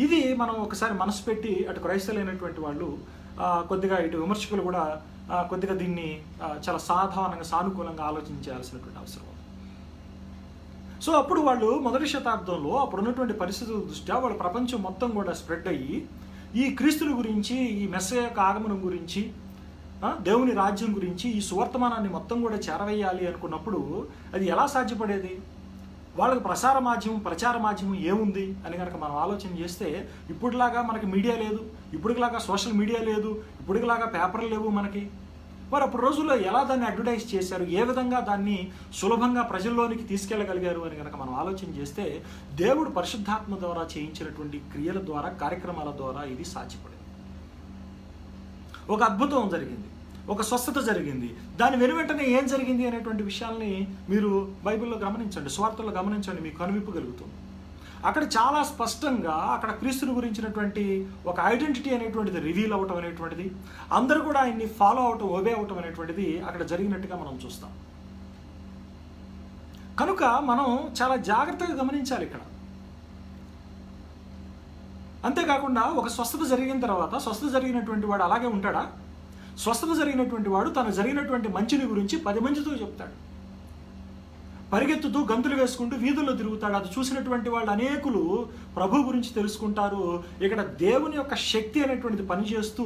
ఇది మనం ఒకసారి మనసు పెట్టి అటు క్రైస్తవులైనటువంటి వాళ్ళు కొద్దిగా ఇటు విమర్శకులు కూడా కొద్దిగా దీన్ని చాలా సాధారణంగా సానుకూలంగా ఆలోచించాల్సినటువంటి అవసరం. సో అప్పుడు వాళ్ళు మొదటి శతాబ్దంలో అప్పుడు ఉన్నటువంటి పరిస్థితుల దృష్ట్యా వాళ్ళ ప్రపంచం మొత్తం కూడా స్ప్రెడ్ అయ్యి ఈ క్రీస్తుల గురించి, ఈ మెస్సయ్య యొక్క ఆగమనం గురించి దేవుని రాజ్యం గురించి ఈ సువర్తమానాన్ని మొత్తం కూడా చేరవేయాలి అనుకున్నప్పుడు అది ఎలా సాధ్యపడేది? వాళ్ళకి ప్రచార మాధ్యమం ఏముంది అని కనుక మనం ఆలోచన చేస్తే, ఇప్పటిలాగా మనకి మీడియా లేదు, ఇప్పటిలాగా సోషల్ మీడియా లేదు, ఇప్పటిలాగా పేపర్లు లేవు మనకి. మరి అప్పుడు రోజుల్లో ఎలా దాన్ని అడ్వర్టైజ్ చేశారు, ఏ విధంగా దాన్ని సులభంగా ప్రజల్లోనికి తీసుకెళ్ళగలిగారు అని కనుక మనం ఆలోచన చేస్తే, దేవుడు పరిశుద్ధాత్మ ద్వారా చేయించినటువంటి క్రియల ద్వారా, కార్యక్రమాల ద్వారా ఇది సాధ్యపడింది. ఒక అద్భుతం జరిగింది, ఒక స్వస్థత జరిగింది. దాని వెనువెంటనే ఏం జరిగింది అనేటువంటి విషయాల్ని మీరు బైబిల్లో గమనించండి, సువార్తల్లో గమనించండి, మీకు కనువిప్పు కలుగుతుంది. అక్కడ చాలా స్పష్టంగా అక్కడ క్రీస్తుని గురించినటువంటి ఒక ఐడెంటిటీ అనేటువంటిది రివీల్ అవ్వటం అనేటువంటిది, అందరూ కూడా ఆయన్ని ఫాలో అవటం, ఒబే అవటం అనేటువంటిది అక్కడ జరిగినట్టుగా మనం చూస్తాం. కనుక మనం చాలా జాగ్రత్తగా గమనించాలి ఇక్కడ. అంతేకాకుండా ఒక స్వస్థత జరిగిన తర్వాత స్వస్థత జరిగినటువంటి వాడు అలాగే ఉంటాడా? స్వస్థత జరిగినటువంటి వాడు తను జరిగినటువంటి మంచిని గురించి 10 మందితో చెప్తాడు, పరిగెత్తుతూ గంతులు వేసుకుంటూ వీధుల్లో తిరుగుతాడు. అది చూసినటువంటి వాళ్ళు అనేకులు ప్రభు గురించి తెలుసుకుంటారు. ఇక్కడ దేవుని యొక్క శక్తి అనేటువంటిది పనిచేస్తూ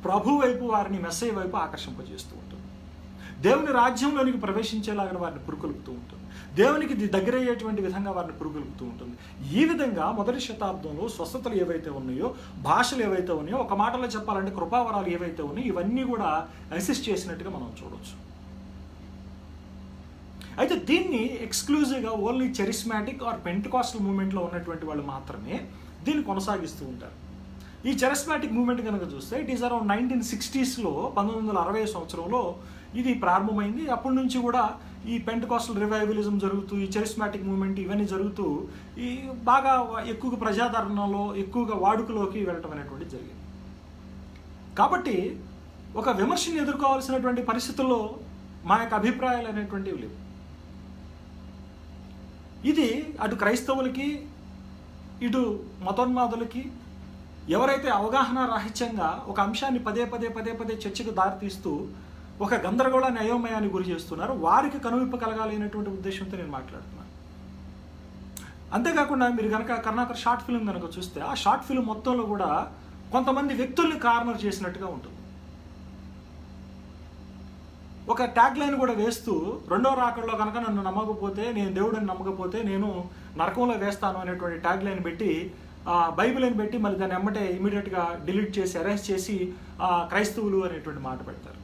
ప్రభు వైపు, వారిని మెస్సయ్య వైపు ఆకర్షింపజేస్తూ ఉంటుంది. దేవుని రాజ్యంలోనికి ప్రవేశించేలాగా వారిని పురుకొల్పుతూ ఉంటుంది. దేవునికి దగ్గరయ్యేటువంటి విధంగా వారిని పురుగొల్పుతూ ఉంటుంది. ఈ విధంగా మొదటి శతాబ్దంలో స్వస్థతలు ఏవైతే ఉన్నాయో, భాషలు ఏవైతే ఉన్నాయో, ఒక మాటలో చెప్పాలంటే కృపావరాలు ఏవైతే ఉన్నాయో, ఇవన్నీ కూడా అసిస్ట్ చేసినట్టుగా మనం చూడవచ్చు. అయితే దీన్ని ఎక్స్క్లూజివ్గా ఓన్లీ చెరిస్మాటిక్ ఆర్ పెంటెకాస్టల్ మూవ్మెంట్లో ఉన్నటువంటి వాళ్ళు మాత్రమే దీన్ని కొనసాగిస్తూ ఉంటారు. ఈ చెరిస్మాటిక్ మూవ్మెంట్ కనుక చూస్తే ఇట్ ఈస్ అరౌండ్ 1960s, 1960 సంవత్సరంలో ఇది ప్రారంభమైంది. అప్పటి నుంచి కూడా ఈ పెంటెకాస్టల్ రివైవలిజం జరుగుతూ, ఈ చెరిస్మాటిక్ మూవ్మెంట్ ఇవన్నీ జరుగుతూ ఈ బాగా ఎక్కువగా ప్రజాదరణలో, ఎక్కువగా వాడుకలోకి వెళ్ళటం అనేటువంటి జరిగింది. కాబట్టి ఒక విమర్శను ఎదుర్కోవాల్సినటువంటి పరిస్థితుల్లో మా యొక్క అభిప్రాయాలు అనేటువంటివి లేవు. ఇది అటు క్రైస్తవులకి, ఇటు మతోన్మాదులకి, ఎవరైతే అవగాహన రాహిత్యంగా ఒక అంశాన్ని పదే పదే చర్చకు దారితీస్తూ ఒక గందరగోళాన్ని, అయోమయాన్ని గురి చేస్తున్నారు, వారికి కనువిప్పు కలగాలి అనేటువంటి ఉద్దేశంతో నేను మాట్లాడుతున్నాను. అంతేకాకుండా మీరు కనుక కరుణాకర్ షార్ట్ ఫిల్మ్ కనుక చూస్తే, ఆ షార్ట్ ఫిల్మ్ మొత్తంలో కూడా కొంతమంది వ్యక్తుల్ని కార్నర్ చేసినట్టుగా ఉంటుంది. ఒక ట్యాగ్ లైన్ కూడా వేస్తూ, రెండో రాకడలో కనుక నన్ను నమ్మకపోతే, నేను దేవుడిని నమ్మకపోతే నేను నరకంలో వేస్తాను అనేటువంటి ట్యాగ్ లైన్ పెట్టి, బైబిల్ అని పెట్టి మళ్ళీ దాన్ని ఎమ్మటే ఇమీడియట్గా డిలీట్ చేసి, అరెస్ట్ చేసి క్రైస్తవులు అనేటువంటి మాట పెడతారు.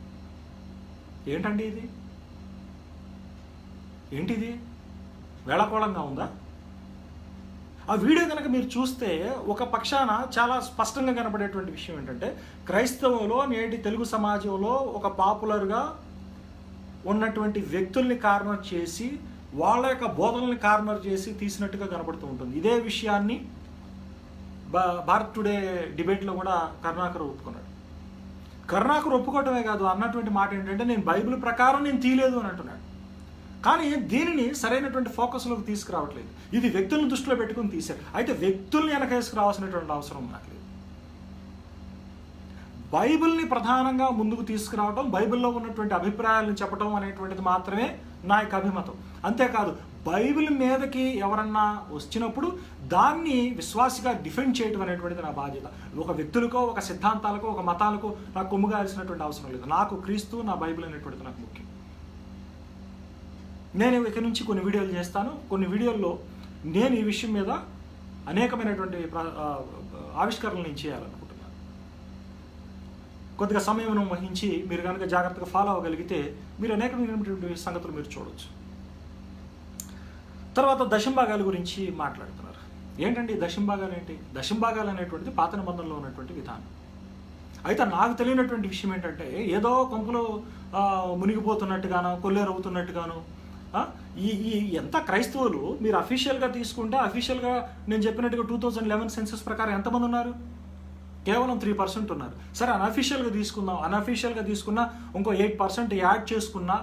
ఏంటండి ఇది? ఏంటిది? వేళకోళంగా ఉందా? ఆ వీడియో కనుక మీరు చూస్తే ఒక పక్షాన చాలా స్పష్టంగా కనబడేటువంటి విషయం ఏంటంటే, క్రైస్తవంలో, నేటి తెలుగు సమాజంలో ఒక పాపులర్గా ఉన్నటువంటి వ్యక్తుల్ని కార్నర్ చేసి, వాళ్ళ యొక్క బోధనల్ని కార్నర్ చేసి తీసినట్టుగా కనబడుతూ ఉంటుంది. ఇదే విషయాన్ని భారత్ టుడే డిబేట్లో కూడా కరుణాకర్ ఒప్పుకున్నాడు. కరుణాకర్ ఒప్పుకోవటమే కాదు, అన్నటువంటి మాట ఏంటంటే, నేను బైబిల్ ప్రకారం నేను తీయలేదు అని అంటున్నాడు. కానీ దీనిని సరైనటువంటి ఫోకస్లోకి తీసుకురావట్లేదు. ఇది వ్యక్తులను దృష్టిలో పెట్టుకుని తీశారు. అయితే వ్యక్తుల్ని వెనకేసుకురావాల్సినటువంటి అవసరం నాకు లేదు. బైబిల్ని ప్రధానంగా ముందుకు తీసుకురావడం, బైబిల్లో ఉన్నటువంటి అభిప్రాయాలను చెప్పడం అనేటువంటిది మాత్రమే నా యొక్క అభిమతం. అంతేకాదు, బైబిల్ మీదకి ఎవరన్నా వచ్చినప్పుడు దాన్ని విశ్వాసిగా డిఫెండ్ చేయడం అనేటువంటిది నా బాధ్యత. ఒక వ్యక్తులకో, ఒక సిద్ధాంతాలకో, ఒక మతాలకో నాకు కొమ్ముగాల్సినటువంటి అవసరం లేదు. నాకు క్రీస్తు, నా బైబిల్ అనేటువంటిది నాకు ముఖ్యం. నేను ఇక్కడి నుంచి కొన్ని వీడియోలు చేస్తాను. కొన్ని వీడియోల్లో నేను ఈ విషయం మీద అనేకమైనటువంటి ఆవిష్కరణలు నేను చేయాలనుకుంటున్నాను. కొద్దిగా సమయం వహించి మీరు కనుక జాగ్రత్తగా ఫాలో అవ్వగలిగితే మీరు అనేకమైనటువంటి సంగతులు మీరు చూడవచ్చు. తర్వాత దశంభాగాల గురించి మాట్లాడుతున్నారు. ఏంటండి దశంభాగాలు ఏంటి? దశంభాగాలు అనేటువంటిది పాత నిబంధనలో ఉన్నటువంటి విధానం. అయితే నాకు తెలియనటువంటి విషయం ఏంటంటే, ఏదో కొంపలో మునిగిపోతున్నట్టుగానో, కొల్లేరవుతున్నట్టుగానో, ఈ ఎంత క్రైస్తవులు మీరు అఫీషియల్గా తీసుకుంటే, అఫీషియల్గా నేను చెప్పినట్టుగా 2011 సెన్సస్ ప్రకారం ఎంతమంది ఉన్నారు? కేవలం 3% ఉన్నారు. సరే, అన్అఫీషియల్గా తీసుకుందాం. అన్అఫీషియల్గా తీసుకున్నా, ఇంకో 8% యాడ్ చేసుకున్నా,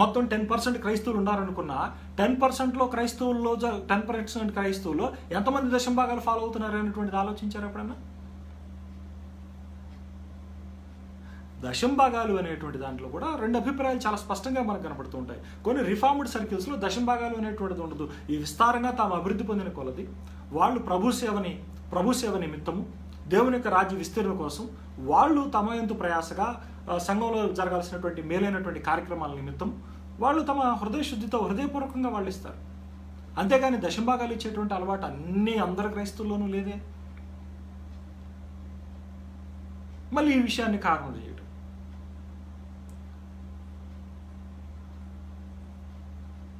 మొత్తం 10% క్రైస్తవులు ఉన్నారనుకున్నా, 10%లో క్రైస్తవుల్లో 10% క్రైస్తవుల్లో ఎంతమంది దశంభాగాలు ఫాలో అవుతున్నారు అనేటువంటిది ఆలోచించారు ఎప్పుడన్నా? దశంభాగాలు అనేటువంటి దాంట్లో కూడా రెండు అభిప్రాయాలు చాలా స్పష్టంగా మనకు కనబడుతూ ఉంటాయి. కొన్ని రిఫార్మ్డ్ సర్కిల్స్లో దశంభాగాలు అనేటువంటిది ఉండదు. ఈ విస్తారంగా తాము అభివృద్ధి పొందిన కొలది వాళ్ళు ప్రభు సేవ నిమిత్తము దేవుని యొక్క రాజ్య విస్తీర్ణ కోసం వాళ్ళు తమ వంతు ప్రయాసగా సంఘంలో జరగాల్సినటువంటి మేలైనటువంటి కార్యక్రమాల నిమిత్తం వాళ్ళు తమ హృదయ శుద్ధితో హృదయపూర్వకంగా వాళ్ళు ఇస్తారు. అంతేగాని దశంభాగాలు ఇచ్చేటువంటి అలవాటు అందరి క్రైస్తవుల్లోనూ లేదే. మళ్ళీ ఈ విషయాన్ని కారణం చేయడం.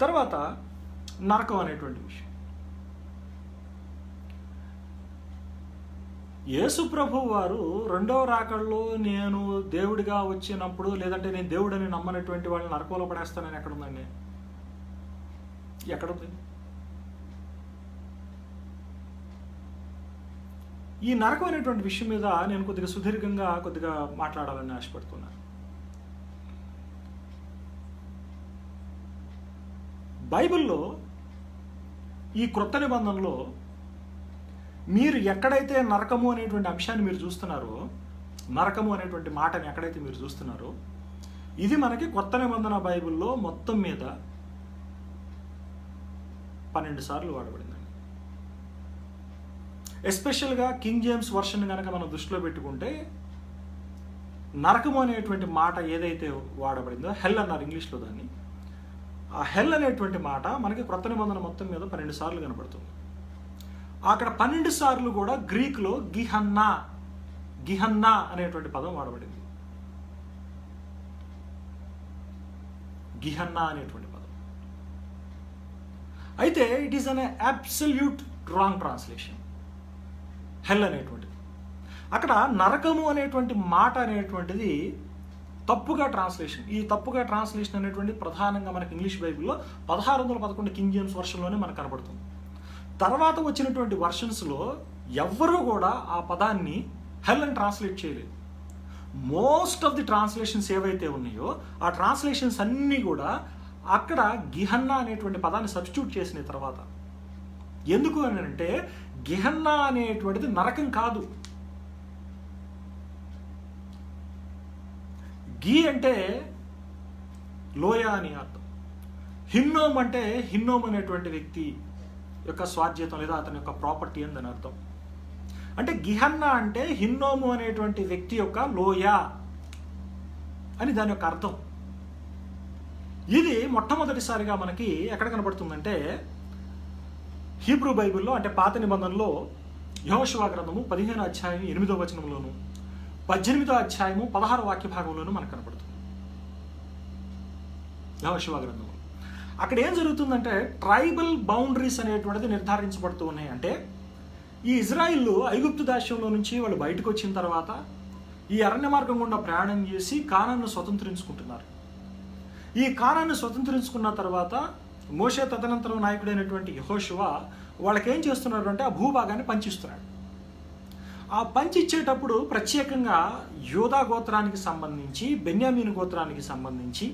తర్వాత నరకం అనేటువంటి విషయం. యేసు ప్రభు వారు రెండవ రాకడలో నేను దేవుడిగా వచ్చినప్పుడు, లేదంటే నేను దేవుడని నమ్మనటువంటి వాళ్ళని నరకంలో పడేస్తానని ఎక్కడుందండి? ఎక్కడుంది? ఈ నరకం అనేటువంటి విషయం మీద నేను కొద్దిగా సుదీర్ఘంగా మాట్లాడాలని ఆశపడుతున్నాను. బైబిల్లో ఈ క్రొత్త నిబంధనలో మీరు ఎక్కడైతే నరకము అనేటువంటి అంశాన్ని మీరు చూస్తున్నారో, నరకము అనేటువంటి మాటని ఎక్కడైతే మీరు చూస్తున్నారో, ఇది మనకి కొత్త నిబంధన బైబిల్లో మొత్తం మీద 12 సార్లు వాడబడిందండి. ఎస్పెషల్గా కింగ్ జేమ్స్ వర్షన్ కనుక మనం దృష్టిలో పెట్టుకుంటే నరకము అనేటువంటి మాట ఏదైతే వాడబడిందో, హెల్ అన్నారు ఇంగ్లీష్లో దాన్ని, ఆ హెల్ అనేటువంటి మాట మనకి క్రొత్త నిబంధన మొత్తం మీద 12 సార్లు కనబడుతుంది. అక్కడ 12 సార్లు కూడా గ్రీక్లో గిహన్నా అనేటువంటి పదం వాడబడింది. గిహన్నా అనేటువంటి పదం. అయితే it is an absolute wrong translation hell అనేటువంటిది. అక్కడ నరకము అనేటువంటి మాట అనేటువంటిది తప్పుగా ట్రాన్స్లేషన్. ఈ తప్పుగా ట్రాన్స్లేషన్ అనేటువంటి ప్రధానంగా మనకి ఇంగ్లీష్ బైబిల్లో 1611 కింగ్ జేమ్స్ వర్షన్లోనే మనకు కనబడుతుంది. తర్వాత వచ్చినటువంటి వర్షన్స్లో ఎవ్వరూ కూడా ఆ పదాన్ని హెల్ అని ట్రాన్స్లేట్ చేయలేదు. మోస్ట్ ఆఫ్ ది ట్రాన్స్లేషన్స్ ఏవైతే ఉన్నాయో ఆ ట్రాన్స్లేషన్స్ అన్నీ కూడా అక్కడ గిహన్నా అనేటువంటి పదాన్ని సబ్స్టిట్యూట్ చేసిన తర్వాత. ఎందుకు అని అంటే గిహన్నా అనేటువంటిది నరకం కాదు. గి అంటే లోయ అని అర్థం. హిన్నోమ్ అంటే హిన్నోమ్ అనేటువంటి వ్యక్తి యొక్క స్వాధ్యతం లేదా అతని యొక్క ప్రాపర్టీ అని దాని అర్థం. అంటే గిహన్నా అంటే హిన్నోము అనేటువంటి వ్యక్తి యొక్క లోయ అని దాని యొక్క అర్థం. ఇది మొట్టమొదటిసారిగా మనకి ఎక్కడ కనబడుతుందంటే హీబ్రూ బైబిల్లో, అంటే పాత నిబంధనలో యెహోషువ గ్రంథము 15వ అధ్యాయం 8వ వచనంలోను, 18వ అధ్యాయము 16వ వాక్య భాగంలోనూ మనకు కనబడుతుంది. యెహోషువ గ్రంథము అక్కడ ఏం జరుగుతుందంటే ట్రైబల్ బౌండరీస్ అనేటువంటిది నిర్ధారించబడుతూ ఉన్నాయి. అంటే ఈ ఇజ్రాయిల్ ఐగుప్తు దాస్యంలో నుంచి వాళ్ళు బయటకు వచ్చిన తర్వాత ఈ అరణ్య మార్గం గుండా ప్రయాణం చేసి కానాన్ను స్వతంత్రించుకుంటున్నారు. ఈ కానాన్ని స్వతంత్రించుకున్న తర్వాత మోషే తదనంతరం నాయకుడైనటువంటి యెహోషువ వాళ్ళకేం చేస్తున్నారు అంటే ఆ భూభాగాన్ని పంచిస్తున్నాడు. ఆ పంచిచ్చేటప్పుడు ప్రత్యేకంగా యూదా గోత్రానికి సంబంధించి, బెన్యామీను గోత్రానికి సంబంధించి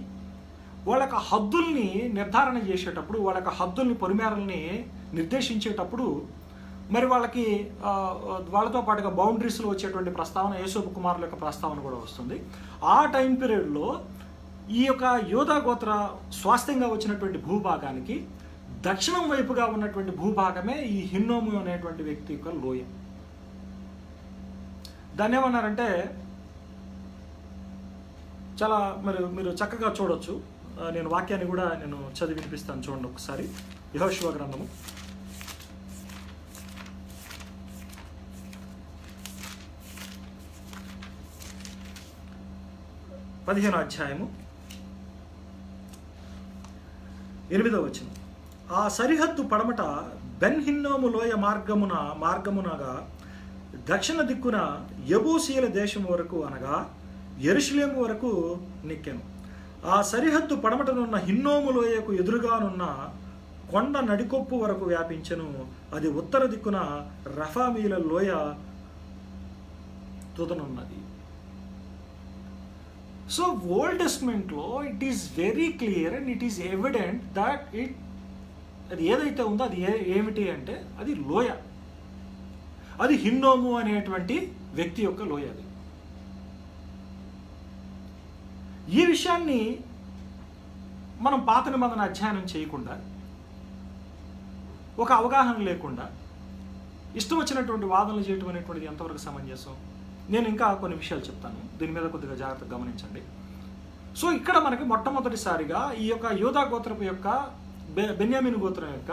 వాళ్ళ యొక్క హద్దుల్ని నిర్ధారణ చేసేటప్పుడు, వాళ్ళ యొక్క హద్దుల్ని, పొలిమేరల్ని నిర్దేశించేటప్పుడు మరి వాళ్ళతో పాటుగా బౌండరీస్లో వచ్చేటువంటి ప్రస్తావన, యేసోపు కుమారుల యొక్క ప్రస్తావన కూడా వస్తుంది. ఆ టైం పీరియడ్లో ఈ యొక్క యూదా గోత్ర స్వాస్థ్యంగా వచ్చినటువంటి భూభాగానికి దక్షిణం వైపుగా ఉన్నటువంటి భూభాగమే ఈ హిన్నోము అనేటువంటి వ్యక్తి యొక్క లోయ. దాన్ని ఏమన్నారంటే చాలా మీరు చక్కగా చూడొచ్చు. నేను వాక్యాన్ని కూడా నేను చదివి వినిపిస్తాను, చూడండి ఒకసారి. యెహోషువ గ్రంథము 15వ అధ్యాయము 8వ వచనం. ఆ సరిహద్దు పడమట బెన్ హిన్నోము లోయ మార్గమునగా దక్షిణ దిక్కున యెబూసీయుల దేశం వరకు, అనగా యెరూషలేము వరకు నెక్కెను. ఆ సరిహద్దు పడమటనున్న హిన్నోము లోయకు ఎదురుగానున్న కొండ నడికొప్పు వరకు వ్యాపించెను. అది ఉత్తర దిక్కున రఫామీల లోయ తుదనున్నది. సో ఓల్డ్ టెస్టమెంట్లో it is very clear and it is evident that అది ఏదైతే ఉందో అది ఏమిటి అంటే అది లోయ. అది హిన్నోము అనేటువంటి వ్యక్తి యొక్క లోయ. అది ఈ విషయాన్ని మనం పాత నిబంధన అధ్యయనం చేయకుండా, ఒక అవగాహన లేకుండా ఇష్టం వచ్చినటువంటి వాదనలు చేయటం అనేటువంటిది ఎంతవరకు సమంజసం? నేను ఇంకా కొన్ని విషయాలు చెప్తాను, దీని మీద కొద్దిగా జాగ్రత్తగా గమనించండి. సో ఇక్కడ మనకి మొట్టమొదటిసారిగా ఈ యొక్క యూదా గోత్రపు యొక్క బెన్యామీను గోత్రం యొక్క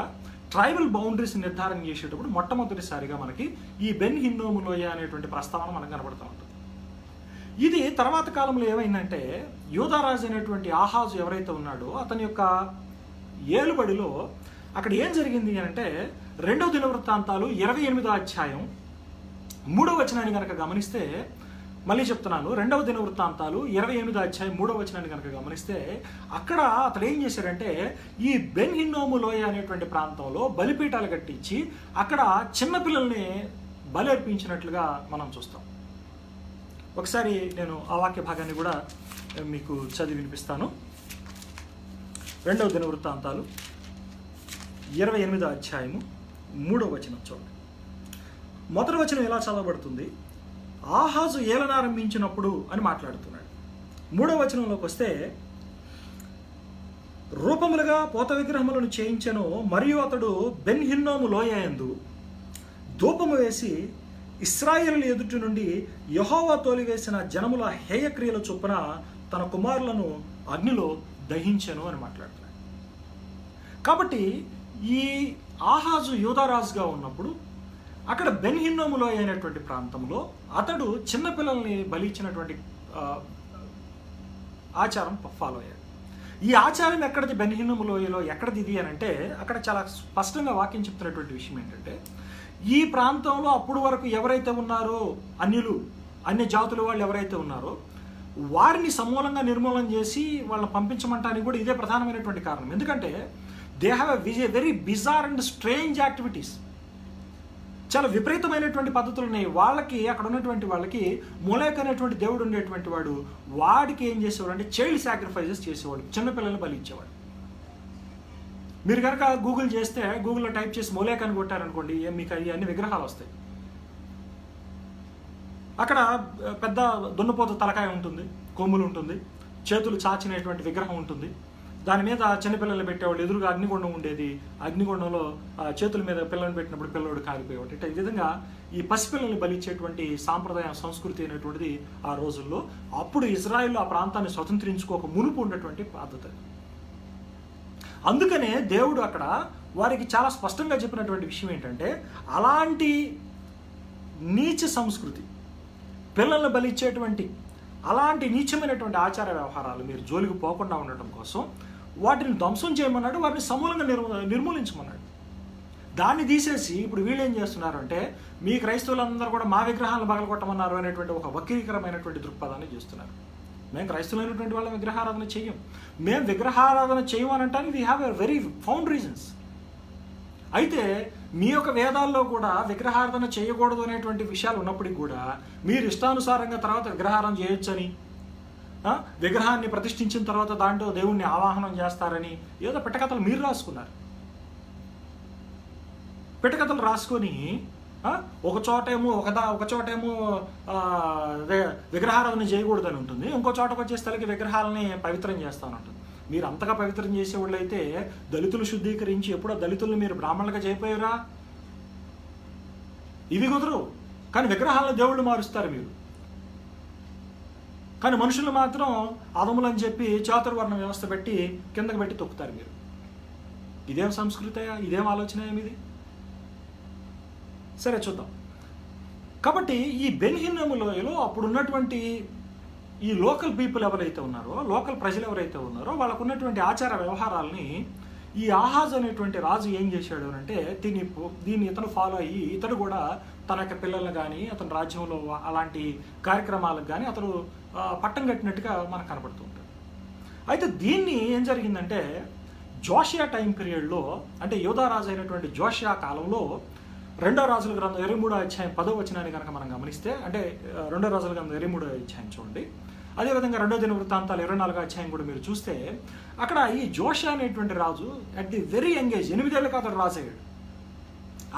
ట్రైబల్ బౌండరీస్ నిర్ధారణ చేసేటప్పుడు మొట్టమొదటిసారిగా మనకి ఈ బెన్ హిన్నోము లోయ అనేటువంటి ప్రస్తావన మనకు కనబడుతూ ఉంటుంది. ఇది తర్వాత కాలంలో ఏమైందంటే యూదారాజు అనేటువంటి ఆహాజు ఎవరైతే ఉన్నాడో అతని యొక్క ఏలుబడిలో అక్కడ ఏం జరిగింది అంటే 2వ దినవృత్తాంతాలు 28వ అధ్యాయం 3వ వచనాన్ని కనుక గమనిస్తే, మళ్ళీ చెప్తున్నాను, 2వ దినవృత్తాంతాలు 28వ అధ్యాయం 3వ వచనాన్ని కనుక గమనిస్తే అక్కడ అతడు ఏం చేశాడంటే ఈ బెన్ హిన్నోము లోయ అనేటువంటి ప్రాంతంలో బలిపీఠాలు కట్టించి అక్కడ చిన్నపిల్లల్ని బలి అర్పించినట్లుగా మనం చూస్తాం. ఒకసారి నేను ఆ వాక్య భాగాన్ని కూడా మీకు చదివి వినిపిస్తాను. 2వ దినవృత్తాంతాలు 28వ అధ్యాయము 3వ వచనం చూడండి. మొదటి వచనం ఎలా చదవబడుతుంది? ఆహాజు ఏలనారంభించినప్పుడు అని మాట్లాడుతున్నాడు. 3వ వచనంలోకి వస్తే, రూపములుగా పోత విగ్రహములను చేయించెను, మరియు అతడు బెన్ హిన్నోము లోయ యందు ధూపము వేసి ఇశ్రాయేలు ఎదుటి నుండి యెహోవా తోలివేసిన జనముల హేయక్రియల చొప్పున తన కుమారులను అగ్నిలో దహించెను అని మాట్లాడుతున్నాడు. కాబట్టి ఈ ఆహాజు యూదారాజుగా ఉన్నప్పుడు అక్కడ బెన్ హిన్నోము లోయ అయినటువంటి ప్రాంతంలో అతడు చిన్నపిల్లల్ని బలి ఇచ్చినటువంటి ఆచారం ఫాలో అయ్యాడు. ఈ ఆచారం ఎక్కడిది? బెన్ హిన్నోము లోయలో ఎక్కడిది ఇది అని అంటే అక్కడ చాలా స్పష్టంగా వాక్యం చెప్తున్నటువంటి విషయం ఏంటంటే, ఈ ప్రాంతంలో అప్పుడు వరకు ఎవరైతే ఉన్నారో అన్యులు, అన్య జాతుల వాళ్ళు ఎవరైతే ఉన్నారో వారిని సమూలంగా నిర్మూలన చేసి వాళ్ళని పంపించమంటానికి కూడా ఇదే ప్రధానమైనటువంటి కారణం. ఎందుకంటే they have a very bizarre and strange activities. చాలా విపరీతమైనటువంటి పద్ధతులు ఉన్నాయి వాళ్ళకి. అక్కడ ఉన్నటువంటి వాళ్ళకి మొలేక్ అనేటువంటి దేవుడు ఉండేటువంటి వాడు, వాడికి ఏం చేసేవాడు అంటే చైల్డ్ సాక్రిఫైజెస్ చేసేవాడు, చిన్నపిల్లల్ని బలి ఇచ్చేవాడు. మీరు కనుక గూగుల్ చేస్తే, గూగుల్లో టైప్ చేసి మొలేక్ అని కొట్టారనుకోండి, మీకు అన్ని విగ్రహాలు వస్తాయి. అక్కడ పెద్ద దున్నపోత తలకాయ ఉంటుంది, కొమ్ములు ఉంటుంది, చేతులు చాచినటువంటి విగ్రహం ఉంటుంది, దాని మీద చిన్నపిల్లలు పెట్టేవాళ్ళు, ఎదురుగా అగ్నిగుండం ఉండేది, అగ్నిగుండంలో చేతుల మీద పిల్లల్ని పెట్టినప్పుడు పిల్లడు కాలిపోయేవాడు. ఇట్లా ఈ విధంగా ఈ పసిపిల్లల్ని బలిచ్చేటువంటి సాంప్రదాయ సంస్కృతి అనేటువంటిది ఆ రోజుల్లో, అప్పుడు ఇజ్రాయిల్ ఆ ప్రాంతాన్ని స్వతంత్రించుకోక మునుపు ఉన్నటువంటి పద్ధతి. అందుకనే దేవుడు అక్కడ వారికి చాలా స్పష్టంగా చెప్పినటువంటి విషయం ఏంటంటే, అలాంటి నీచ సంస్కృతి, పిల్లల్ని బలిచ్చేటువంటి అలాంటి నీచమైనటువంటి ఆచార వ్యవహారాలు మీరు జోలికి పోకుండా ఉండటం కోసం వాటిని ధ్వంసం చేయమన్నాడు, వాటిని సమూలంగా నిర్మూలించమన్నాడు. దాన్ని తీసేసి ఇప్పుడు వీళ్ళు ఏం చేస్తున్నారు అంటే, మీ క్రైస్తవులందరూ కూడా మా విగ్రహాలను పగలగొట్టమన్నారు అనేటువంటి ఒక వక్రీకరమైనటువంటి దృక్పథాన్ని చేస్తున్నారు. మేము క్రైస్తవులైనటువంటి వాళ్ళ విగ్రహారాధన చెయ్యం. మేము విగ్రహారాధన చేయమనంటానికి we have a very found reasons. అయితే మీ యొక్క వేదాల్లో కూడా విగ్రహారాధన చేయకూడదు అనేటువంటి విషయాలు ఉన్నప్పటికీ కూడా మీరు ఇష్టానుసారంగా తర్వాత విగ్రహారాధన చేయొచ్చని, విగ్రహాన్ని ప్రతిష్ఠించిన తర్వాత దాంట్లో దేవుణ్ణి ఆవాహనం చేస్తారని ఏదో పిట్టకథలు మీరు రాసుకున్నారు. పిట్టకథలు రాసుకొని ఒక చోటేమో ఒక చోటేమో విగ్రహారాధన చేయకూడదని ఉంటుంది, ఇంకో చోటకు వచ్చేసరికి విగ్రహాలని పవిత్రం చేస్తాను ఉంటుంది. మీరు అంతగా పవిత్రం చేసేవాళ్ళు అయితే దళితులు శుద్ధీకరించి ఎప్పుడో దళితుల్ని మీరు బ్రాహ్మణులుగా చేయపోయారా? ఇవి కుదరవు. కానీ విగ్రహాలను దేవుళ్ళు మారుస్తారు మీరు. కానీ మనుషులు మాత్రం అదములు అని చెప్పి చాతుర్వర్ణ వ్యవస్థ పెట్టి కిందకి పెట్టి తొక్కుతారు మీరు. ఇదేం సంస్కృతయా? ఇదేం ఆలోచన ఏమిది? సరే చూద్దాం. కాబట్టి ఈ బెన్ హిన్నోము లోయలో అప్పుడు ఉన్నటువంటి ఈ లోకల్ పీపుల్ ఎవరైతే ఉన్నారో, లోకల్ ప్రజలు ఎవరైతే ఉన్నారో వాళ్ళకు ఉన్నటువంటి ఆచార వ్యవహారాలని ఈ ఆహాజ్ అనేటువంటి రాజు ఏం చేశాడు అంటే దీన్ని ఇతను ఫాలో అయ్యి ఇతడు కూడా తన యొక్క పిల్లల్ని కానీ అతని రాజ్యంలో అలాంటి కార్యక్రమాలకు కానీ అతను పట్టం కట్టినట్టుగా మనకు కనబడుతూ ఉంటాడు. అయితే దీన్ని ఏం జరిగిందంటే జోషియా టైం పీరియడ్లో, అంటే యూదారాజు అయినటువంటి జోషియా కాలంలో 2వ రాజుల గ్రంథం 23వ అధ్యాయం 10వ వచనాన్ని కనుక మనం గమనిస్తే, అంటే 2వ రాజుల గ్రంథం 23వ అధ్యాయం చూడండి, అదేవిధంగా 2వ దినవృత్తాంతాలు 24వ అధ్యాయం కూడా మీరు చూస్తే అక్కడ ఈ జోషియా అనేటువంటి రాజు at the very young age 8 ఏళ్ళకి అతడు రాజయ్యాడు.